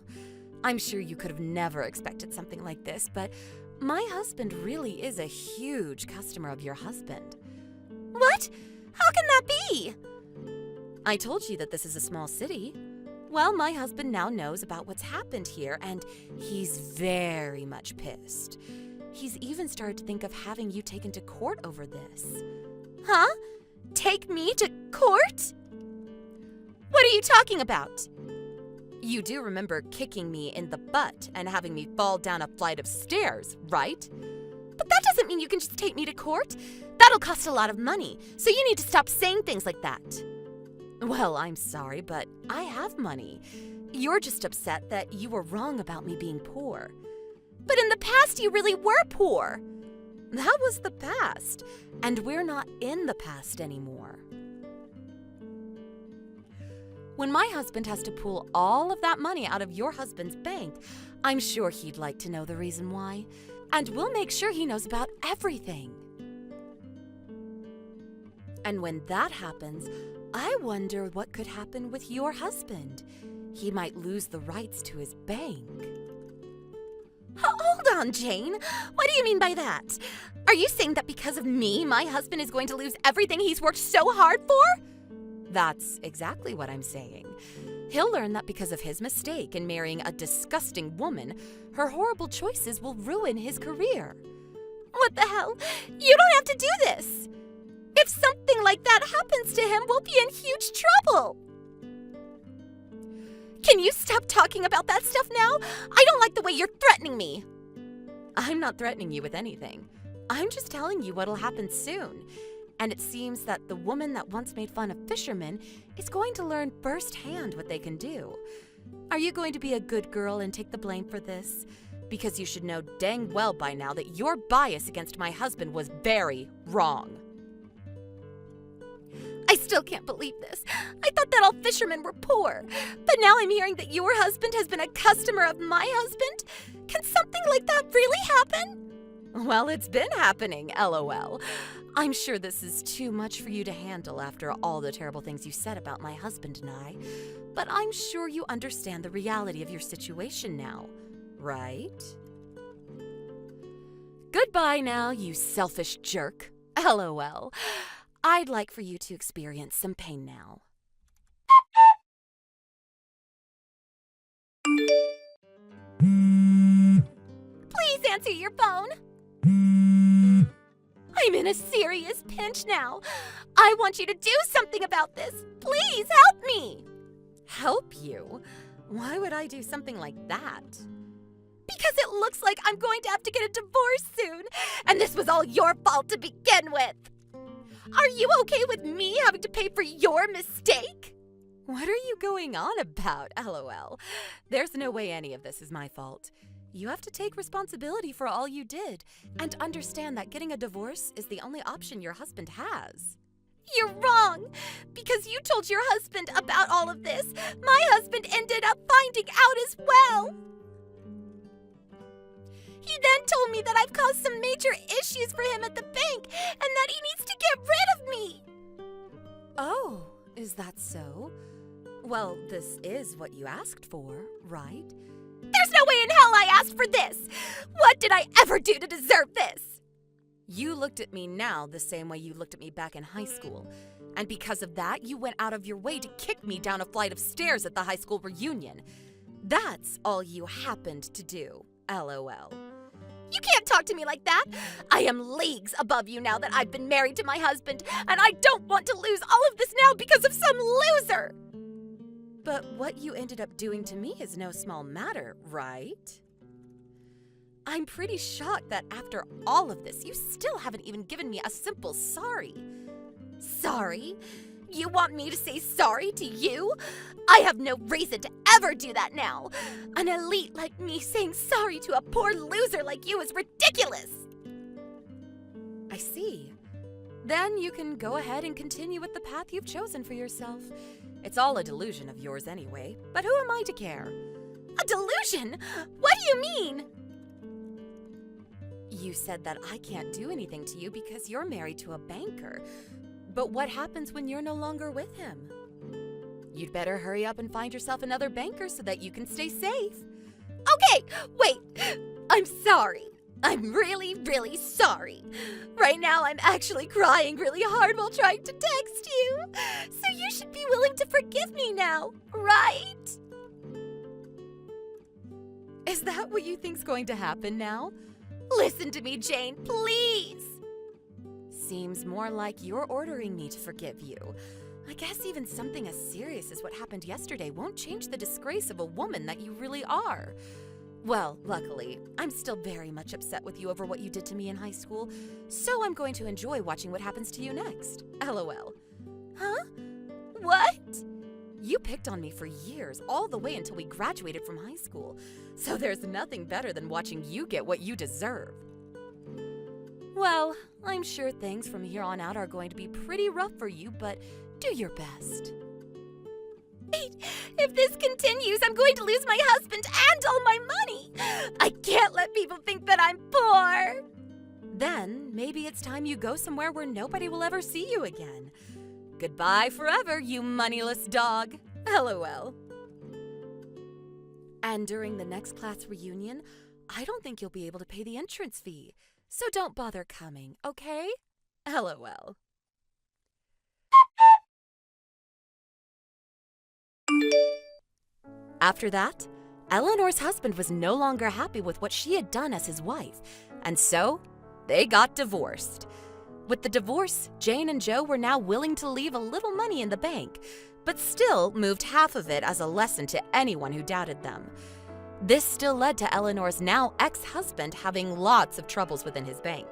I'm sure you could have never expected something like this, but my husband really is a huge customer of your husband. What? How can that be? I told you that this is a small city. Well, my husband now knows about what's happened here, and he's very much pissed. He's even started to think of having you taken to court over this. Huh? Take me to court? What are you talking about? You do remember kicking me in the butt and having me fall down a flight of stairs, right? But that doesn't mean you can just take me to court. That'll cost a lot of money, so you need to stop saying things like that. Well, I'm sorry, but I have money. You're just upset that you were wrong about me being poor. But in the past, you really were poor. That was the past, and we're not in the past anymore. When my husband has to pull all of that money out of your husband's bank, I'm sure he'd like to know the reason why, and we'll make sure he knows about everything. And when that happens, I wonder what could happen with your husband. He might lose the rights to his bank. Hold on, Jane. What do you mean by that? Are you saying that because of me, my husband is going to lose everything he's worked so hard for? That's exactly what I'm saying. He'll learn that because of his mistake in marrying a disgusting woman, her horrible choices will ruin his career. What the hell? You don't have to do this. If something like that happens to him, we'll be in huge trouble. Can you stop talking about that stuff now? I don't like the way you're threatening me. I'm not threatening you with anything. I'm just telling you what'll happen soon. And it seems that the woman that once made fun of fishermen is going to learn firsthand what they can do. Are you going to be a good girl and take the blame for this? Because you should know dang well by now that your bias against my husband was very wrong. I still can't believe this. I thought that all fishermen were poor. But now I'm hearing that your husband has been a customer of my husband. Can something like that really happen? Well, it's been happening, LOL. I'm sure this is too much for you to handle after all the terrible things you said about my husband and I, but I'm sure you understand the reality of your situation now, right? Goodbye now, you selfish jerk. LOL. I'd like for you to experience some pain now. Please answer your phone. I'm in a serious pinch now. I want you to do something about this. Please help me. Help you? Why would I do something like that? Because it looks like I'm going to have to get a divorce soon, and this was all your fault to begin with. Are you okay with me having to pay for your mistake? What are you going on about, LOL? There's no way any of this is my fault. You have to take responsibility for all you did and understand that getting a divorce is the only option your husband has. You're wrong! Because you told your husband about all of this, my husband ended up finding out as well. He then told me that I've caused some major issues for him at the bank and that he needs to get rid of me. Oh, is that so? Well, this is what you asked for, right? There's no way in hell I asked for this! What did I ever do to deserve this? You looked at me now the same way you looked at me back in high school. And because of that, you went out of your way to kick me down a flight of stairs at the high school reunion. That's all you happened to do, LOL. You can't talk to me like that! I am leagues above you now that I've been married to my husband, and I don't want to lose all of this now because of some loser! But what you ended up doing to me is no small matter, right? I'm pretty shocked that after all of this, you still haven't even given me a simple sorry. Sorry? You want me to say sorry to you? I have no reason to ever do that now. An elite like me saying sorry to a poor loser like you is ridiculous. I see. Then you can go ahead and continue with the path you've chosen for yourself. It's all a delusion of yours anyway, but who am I to care? A delusion? What do you mean? You said that I can't do anything to you because you're married to a banker. But what happens when you're no longer with him? You'd better hurry up and find yourself another banker so that you can stay safe. Okay, wait. I'm sorry. I'm really, really sorry. Right now, I'm actually crying really hard while trying to text you. So you should be willing to forgive me now, right? Is that what you think's going to happen now? Listen to me, Jane, please. Seems more like you're ordering me to forgive you. I guess even something as serious as what happened yesterday won't change the disgrace of a woman that you really are. Well, luckily, I'm still very much upset with you over what you did to me in high school, so I'm going to enjoy watching what happens to you next. LOL. Huh? What? You picked on me for years, all the way until we graduated from high school, so there's nothing better than watching you get what you deserve. Well, I'm sure things from here on out are going to be pretty rough for you, but do your best. Wait, if this continues, I'm going to lose my husband and all my money. I can't let people think that I'm poor. Then maybe it's time you go somewhere where nobody will ever see you again. Goodbye forever, you moneyless dog. LOL. And during the next class reunion, I don't think you'll be able to pay the entrance fee. So don't bother coming, okay? LOL. After that, Eleanor's husband was no longer happy with what she had done as his wife, and so they got divorced. With the divorce, Jane and Joe were now willing to leave a little money in the bank, but still moved half of it as a lesson to anyone who doubted them. This still led to Eleanor's now ex-husband having lots of troubles within his bank.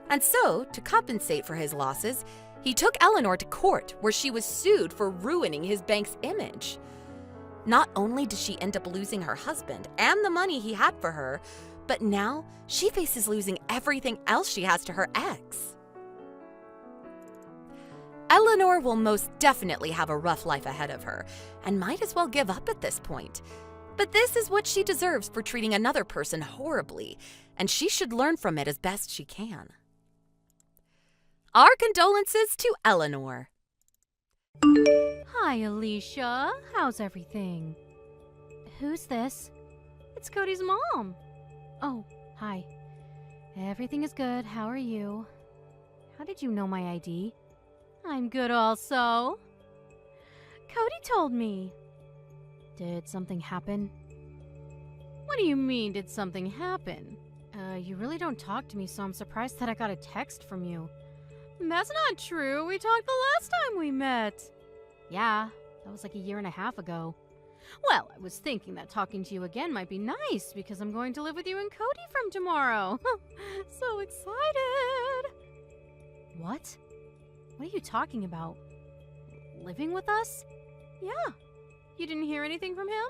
And so, to compensate for his losses, he took Eleanor to court where she was sued for ruining his bank's image. Not only did she end up losing her husband and the money he had for her, but now she faces losing everything else she has to her ex. Eleanor will most definitely have a rough life ahead of her and might as well give up at this point. But this is what she deserves for treating another person horribly, and she should learn from it as best she can. Our condolences to Eleanor. Hi, Alicia. How's everything? Who's this? It's Cody's mom. Oh, hi. Everything is good. How are you? How did you know my ID? I'm good also. Cody told me. Did something happen? What do you mean, did something happen? You really don't talk to me, so I'm surprised that I got a text from you. That's not true. We talked the last time we met. Yeah, that was like 1.5 years ago. Well, I was thinking that talking to you again might be nice because I'm going to live with you and Cody from tomorrow. So excited. What? What are you talking about? Living with us? Yeah. You didn't hear anything from him?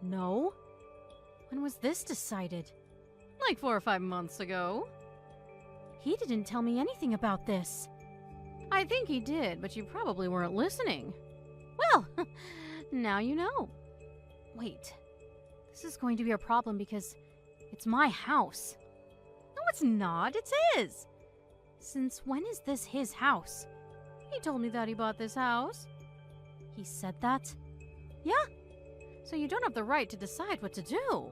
No. When was this decided? Like 4 or 5 months ago. He didn't tell me anything about this. I think he did, but you probably weren't listening. Well, now you know. Wait, this is going to be a problem because it's my house. No, it's not. It's his. Since when is this his house? He told me that he bought this house. He said that? Yeah. So you don't have the right to decide what to do.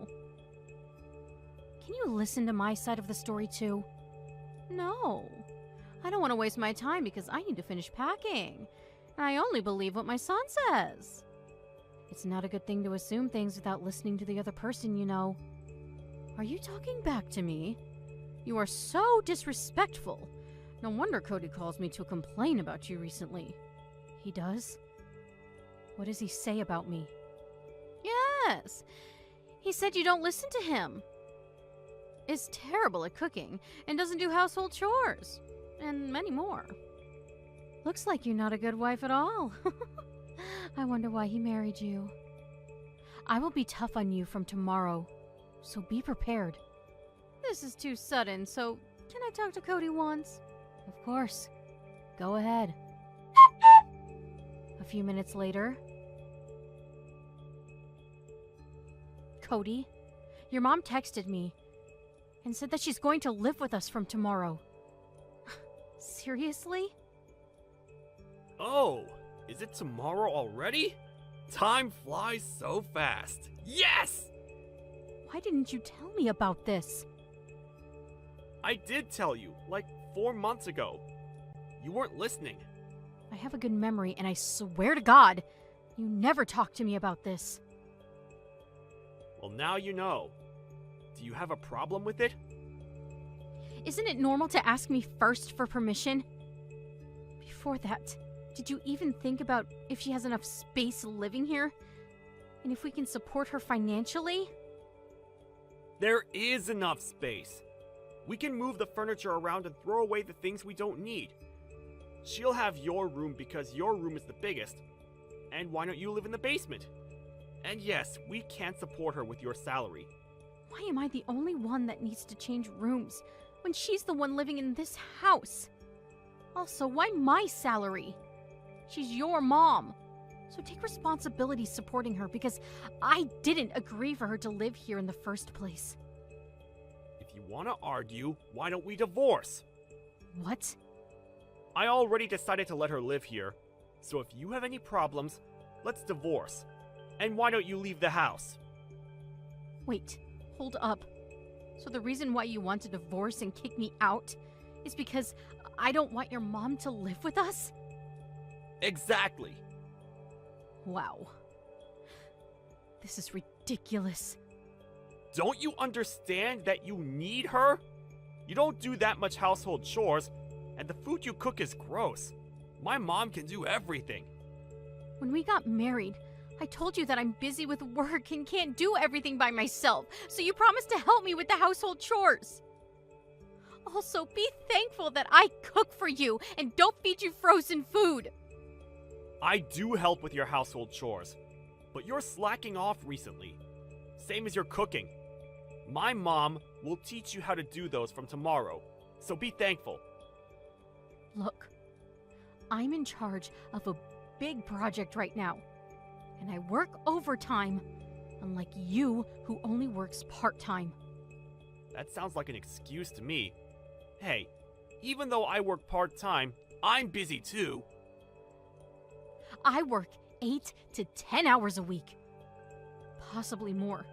Can you listen to my side of the story too? No. I don't want to waste my time because I need to finish packing. I only believe what my son says. It's not a good thing to assume things without listening to the other person, you know. Are you talking back to me? You are so disrespectful. No wonder Cody calls me to complain about you recently. He does? What does he say about me? Yes. He said you don't listen to him. Is terrible at cooking and doesn't do household chores. And many more. Looks like you're not a good wife at all. I wonder why he married you. I will be tough on you from tomorrow, so be prepared. This is too sudden, so can I talk to Cody once? Of course. Go ahead. A few minutes later. Cody, your mom texted me and said that she's going to live with us from tomorrow. Seriously? Oh, is it tomorrow already? Time flies so fast. Yes! Why didn't you tell me about this? I did tell you, like 4 months ago. You weren't listening. I have a good memory, and I swear to God, you never talked to me about this. Well, now you know. Do you have a problem with it? Isn't it normal to ask me first for permission? Before that, did you even think about if she has enough space living here? And if we can support her financially? There is enough space. We can move the furniture around and throw away the things we don't need. She'll have your room because your room is the biggest. And why don't you live in the basement? And yes, we can't support her with your salary. Why am I the only one that needs to change rooms when she's the one living in this house? Also, why my salary? She's your mom. So take responsibility supporting her because I didn't agree for her to live here in the first place. If you want to argue, why don't we divorce? What? I already decided to let her live here. So if you have any problems, let's divorce. And why don't you leave the house? Wait, hold up. So the reason why you want to divorce and kick me out is because I don't want your mom to live with us? Exactly. Wow. This is ridiculous. Don't you understand that you need her? You don't do that much household chores, and the food you cook is gross. My mom can do everything. When we got married, I told you that I'm busy with work and can't do everything by myself, so you promised to help me with the household chores. Also, be thankful that I cook for you and don't feed you frozen food. I do help with your household chores, but you're slacking off recently. Same as your cooking. My mom will teach you how to do those from tomorrow, so be thankful. Look, I'm in charge of a big project right now, and I work overtime Unlike you, who only works part-time. That sounds like an excuse to me. Hey, even though I work part-time, I'm busy too. I work 8 to 10 hours a week. Possibly more.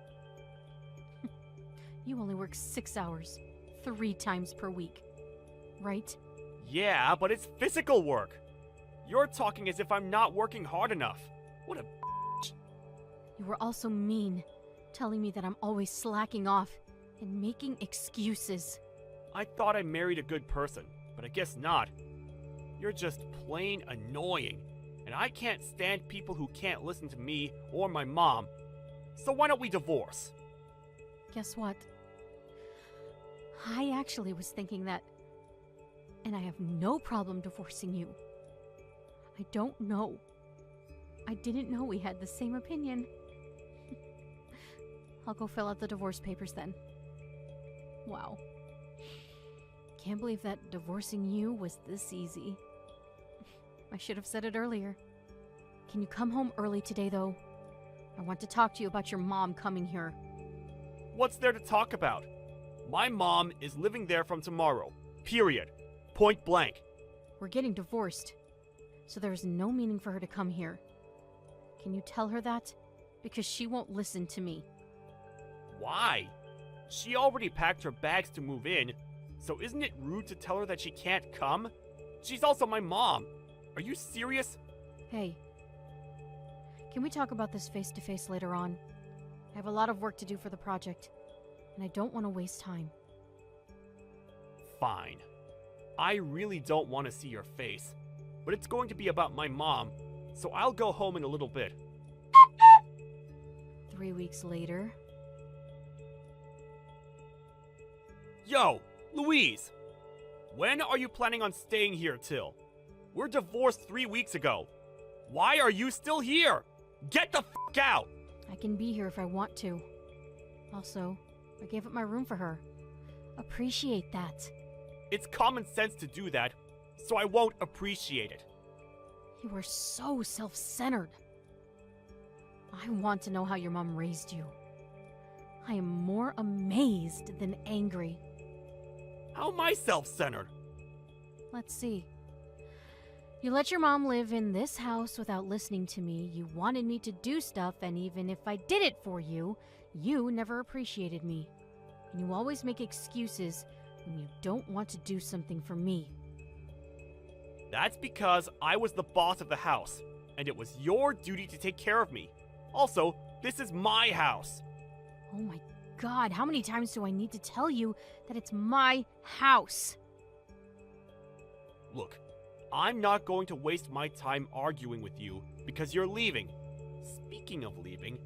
You only work 6 hours, 3 times per week. Right? Yeah, but it's physical work. You're talking as if I'm not working hard enough. What a You were also mean, telling me that I'm always slacking off and making excuses. I thought I married a good person, but I guess not. You're just plain annoying, and I can't stand people who can't listen to me or my mom. So why don't we divorce? Guess what? I actually was thinking that, and I have no problem divorcing you. I don't know. I didn't know we had the same opinion. I'll go fill out the divorce papers then. Wow. Can't believe that divorcing you was this easy. I should have said it earlier. Can you come home early today, though? I want to talk to you about your mom coming here. What's there to talk about? My mom is living there from tomorrow. Period. Point blank. We're getting divorced, so there is no meaning for her to come here. Can you tell her that? Because she won't listen to me. Why? She already packed her bags to move in, so isn't it rude to tell her that she can't come? She's also my mom. Are you serious? Hey, can we talk about this face-to-face later on? I have a lot of work to do for the project, and I don't want to waste time. Fine. I really don't want to see your face, but it's going to be about my mom, so I'll go home in a little bit. 3 weeks later. Yo, Louise! When are you planning on staying here till? We're divorced 3 weeks ago. Why are you still here? Get the f*** out! I can be here if I want to. Also, I gave up my room for her. Appreciate that. It's common sense to do that, so I won't appreciate it. You are so self-centered. I want to know how your mom raised you. I am more amazed than angry. How am I self-centered? Let's see. You let your mom live in this house without listening to me. You wanted me to do stuff, and even if I did it for you, you never appreciated me. And you always make excuses when you don't want to do something for me. That's because I was the boss of the house, and it was your duty to take care of me. Also, this is my house. Oh my God, how many times do I need to tell you that it's my house? Look, I'm not going to waste my time arguing with you because you're leaving. Speaking of leaving,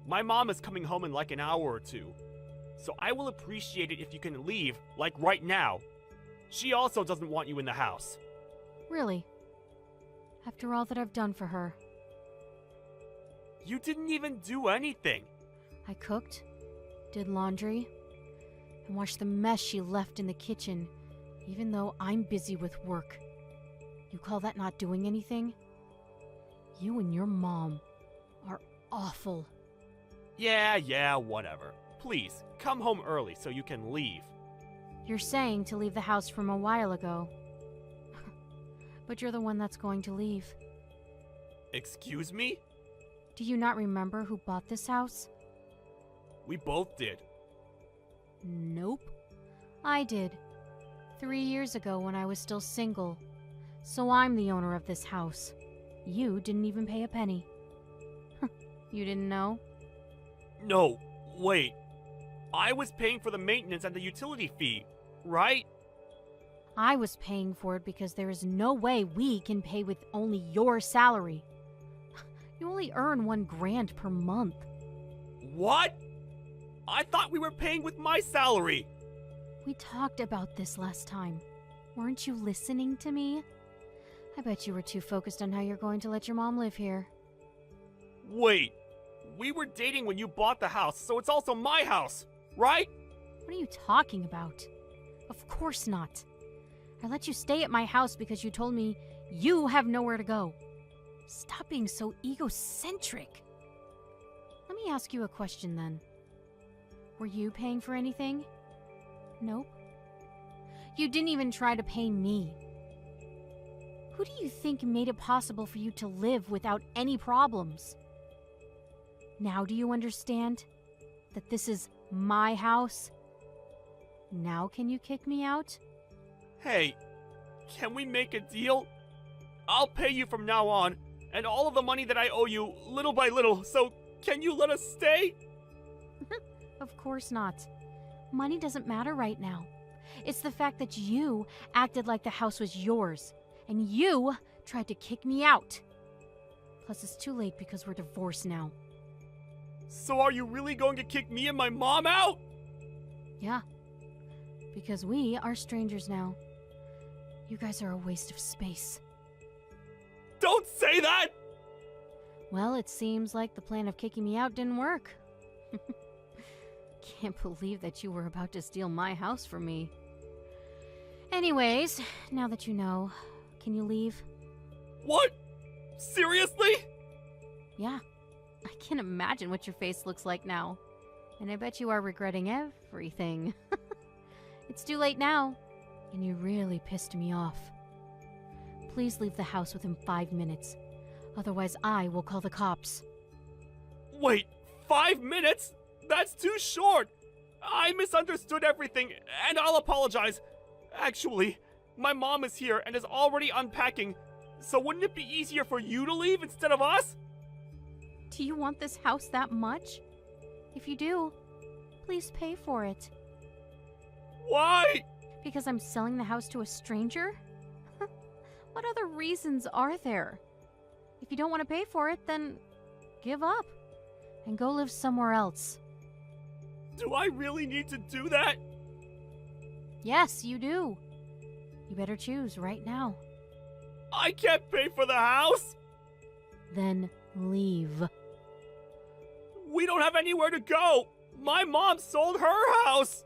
my mom is coming home in like an hour or two, so I will appreciate it if you can leave, like right now. She also doesn't want you in the house. Really? After all that I've done for her. You didn't even do anything. I cooked, did laundry, and washed the mess she left in the kitchen, even though I'm busy with work. You call that not doing anything? You and your mom are awful. Yeah, whatever. Please, come home early so you can leave. You're saying to leave the house from a while ago. But you're the one that's going to leave. Excuse me? Do you not remember who bought this house? We both did. Nope. I did. 3 years ago when I was still single. So I'm the owner of this house. You didn't even pay a penny. You didn't know? No, wait. I was paying for the maintenance and the utility fee, right? I was paying for it because there is no way we can pay with only your salary. You only earn $1,000 per month. What? I thought we were paying with my salary. We talked about this last time. Weren't you listening to me? I bet you were too focused on how you're going to let your mom live here. Wait, we were dating when you bought the house, so it's also my house, right? What are you talking about? Of course not. I let you stay at my house because you told me you have nowhere to go. Stop being so egocentric. Let me me ask you a question then. Were you paying for anything? Nope. You didn't even try to pay me. Who do you think made it possible for you to live without any problems? Now do you understand that this is my house? Now can you kick me out? Hey, can we make a deal? I'll pay you from now on, and all of the money that I owe you, little by little, so can you let us stay? Of course not. Money doesn't matter right now. It's the fact that you acted like the house was yours, and you tried to kick me out. Plus, it's too late because we're divorced now. So are you really going to kick me and my mom out? Yeah. Because we are strangers now. You guys are a waste of space. Don't say that! Well, it seems like the plan of kicking me out didn't work. Can't believe that you were about to steal my house from me. Anyways, now that you know, can you leave? What? Seriously? Yeah. I can imagine what your face looks like now. And I bet you are regretting everything. It's too late now. And you really pissed me off. Please leave the house within 5 minutes. Otherwise, I will call the cops. Wait, 5 minutes? That's too short! I misunderstood everything, and I'll apologize. Actually, my mom is here and is already unpacking, so wouldn't it be easier for you to leave instead of us? Do you want this house that much? If you do, please pay for it. Why? Because I'm selling the house to a stranger? What other reasons are there? If you don't want to pay for it, then give up and go live somewhere else. Do I really need to do that? Yes, you do. You better choose right now. I can't pay for the house! Then leave. We don't have anywhere to go! My mom sold her house!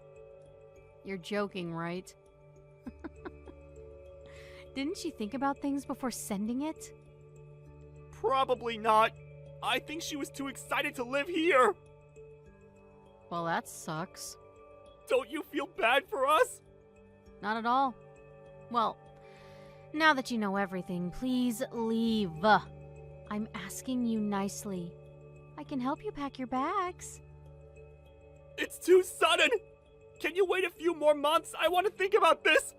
You're joking, right? Didn't she think about things before sending it? Probably not. I think she was too excited to live here. Well, that sucks. Don't you feel bad for us? Not at all. Well, now that you know everything, please leave. I'm asking you nicely. I can help you pack your bags. It's too sudden! Can you wait a few more months? I want to think about this!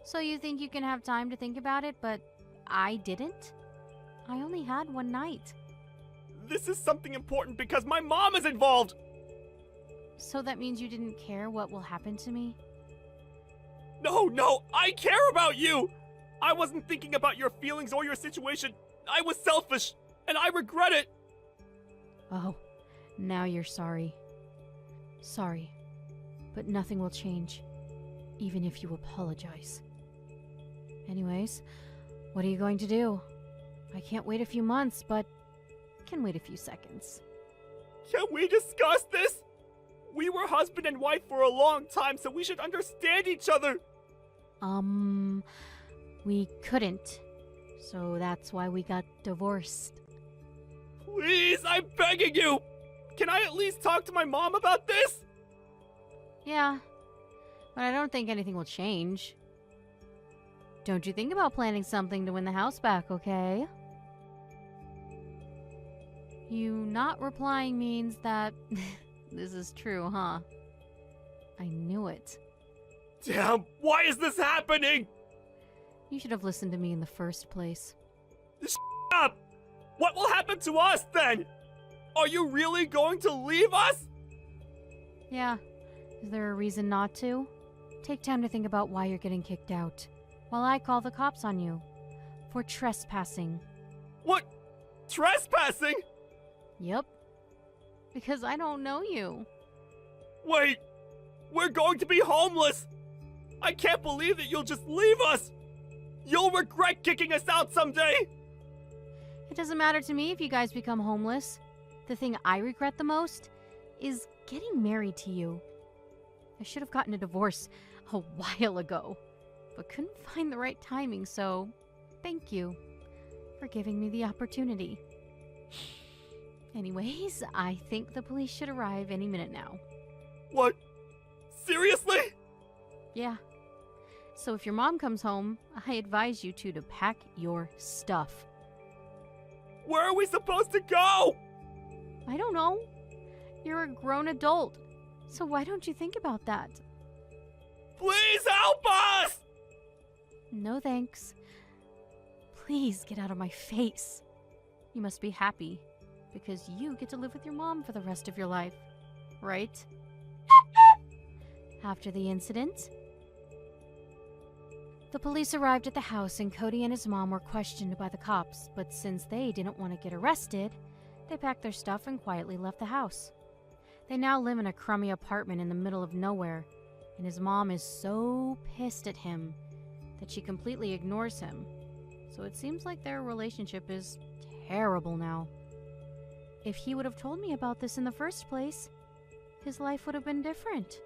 So you think you can have time to think about it, but I didn't? I only had one night. This is something important because my mom is involved! So that means you didn't care what will happen to me? No, I care about you! I wasn't thinking about your feelings or your situation. I was selfish, and I regret it! Oh, now you're sorry. Sorry, but nothing will change, even if you apologize. Anyways, what are you going to do? I can't wait a few months, but can wait a few seconds. Can we discuss this? We were husband and wife for a long time, so we should understand each other. We couldn't. So that's why we got divorced. Please, I'm begging you! Can I at least talk to my mom about this? Yeah, but I don't think anything will change. Don't you think about planning something to win the house back, okay? You not replying means that this is true, huh? I knew it. Damn, why is this happening? You should have listened to me in the first place. Shut up! What will happen to us then? Are you really going to leave us? Yeah. Is there a reason not to? Take time to think about why you're getting kicked out, while I call the cops on you. For trespassing. What? Trespassing? Yep. Because I don't know you. Wait, we're going to be homeless! I can't believe that you'll just leave us! You'll regret kicking us out someday! It doesn't matter to me if you guys become homeless. The thing I regret the most is getting married to you. I should have gotten a divorce a while ago, but couldn't find the right timing, so thank you for giving me the opportunity. Anyways, I think the police should arrive any minute now. What? Seriously? Yeah. So if your mom comes home, I advise you two to pack your stuff. Where are we supposed to go? I don't know. You're a grown adult. So why don't you think about that? Please help us! No thanks. Please get out of my face. You must be happy, because you get to live with your mom for the rest of your life, right? After the incident, the police arrived at the house and Cody and his mom were questioned by the cops, but since they didn't want to get arrested, they packed their stuff and quietly left the house. They now live in a crummy apartment in the middle of nowhere, and his mom is so pissed at him that she completely ignores him. So it seems like their relationship is terrible now. If he would have told me about this in the first place, his life would have been different.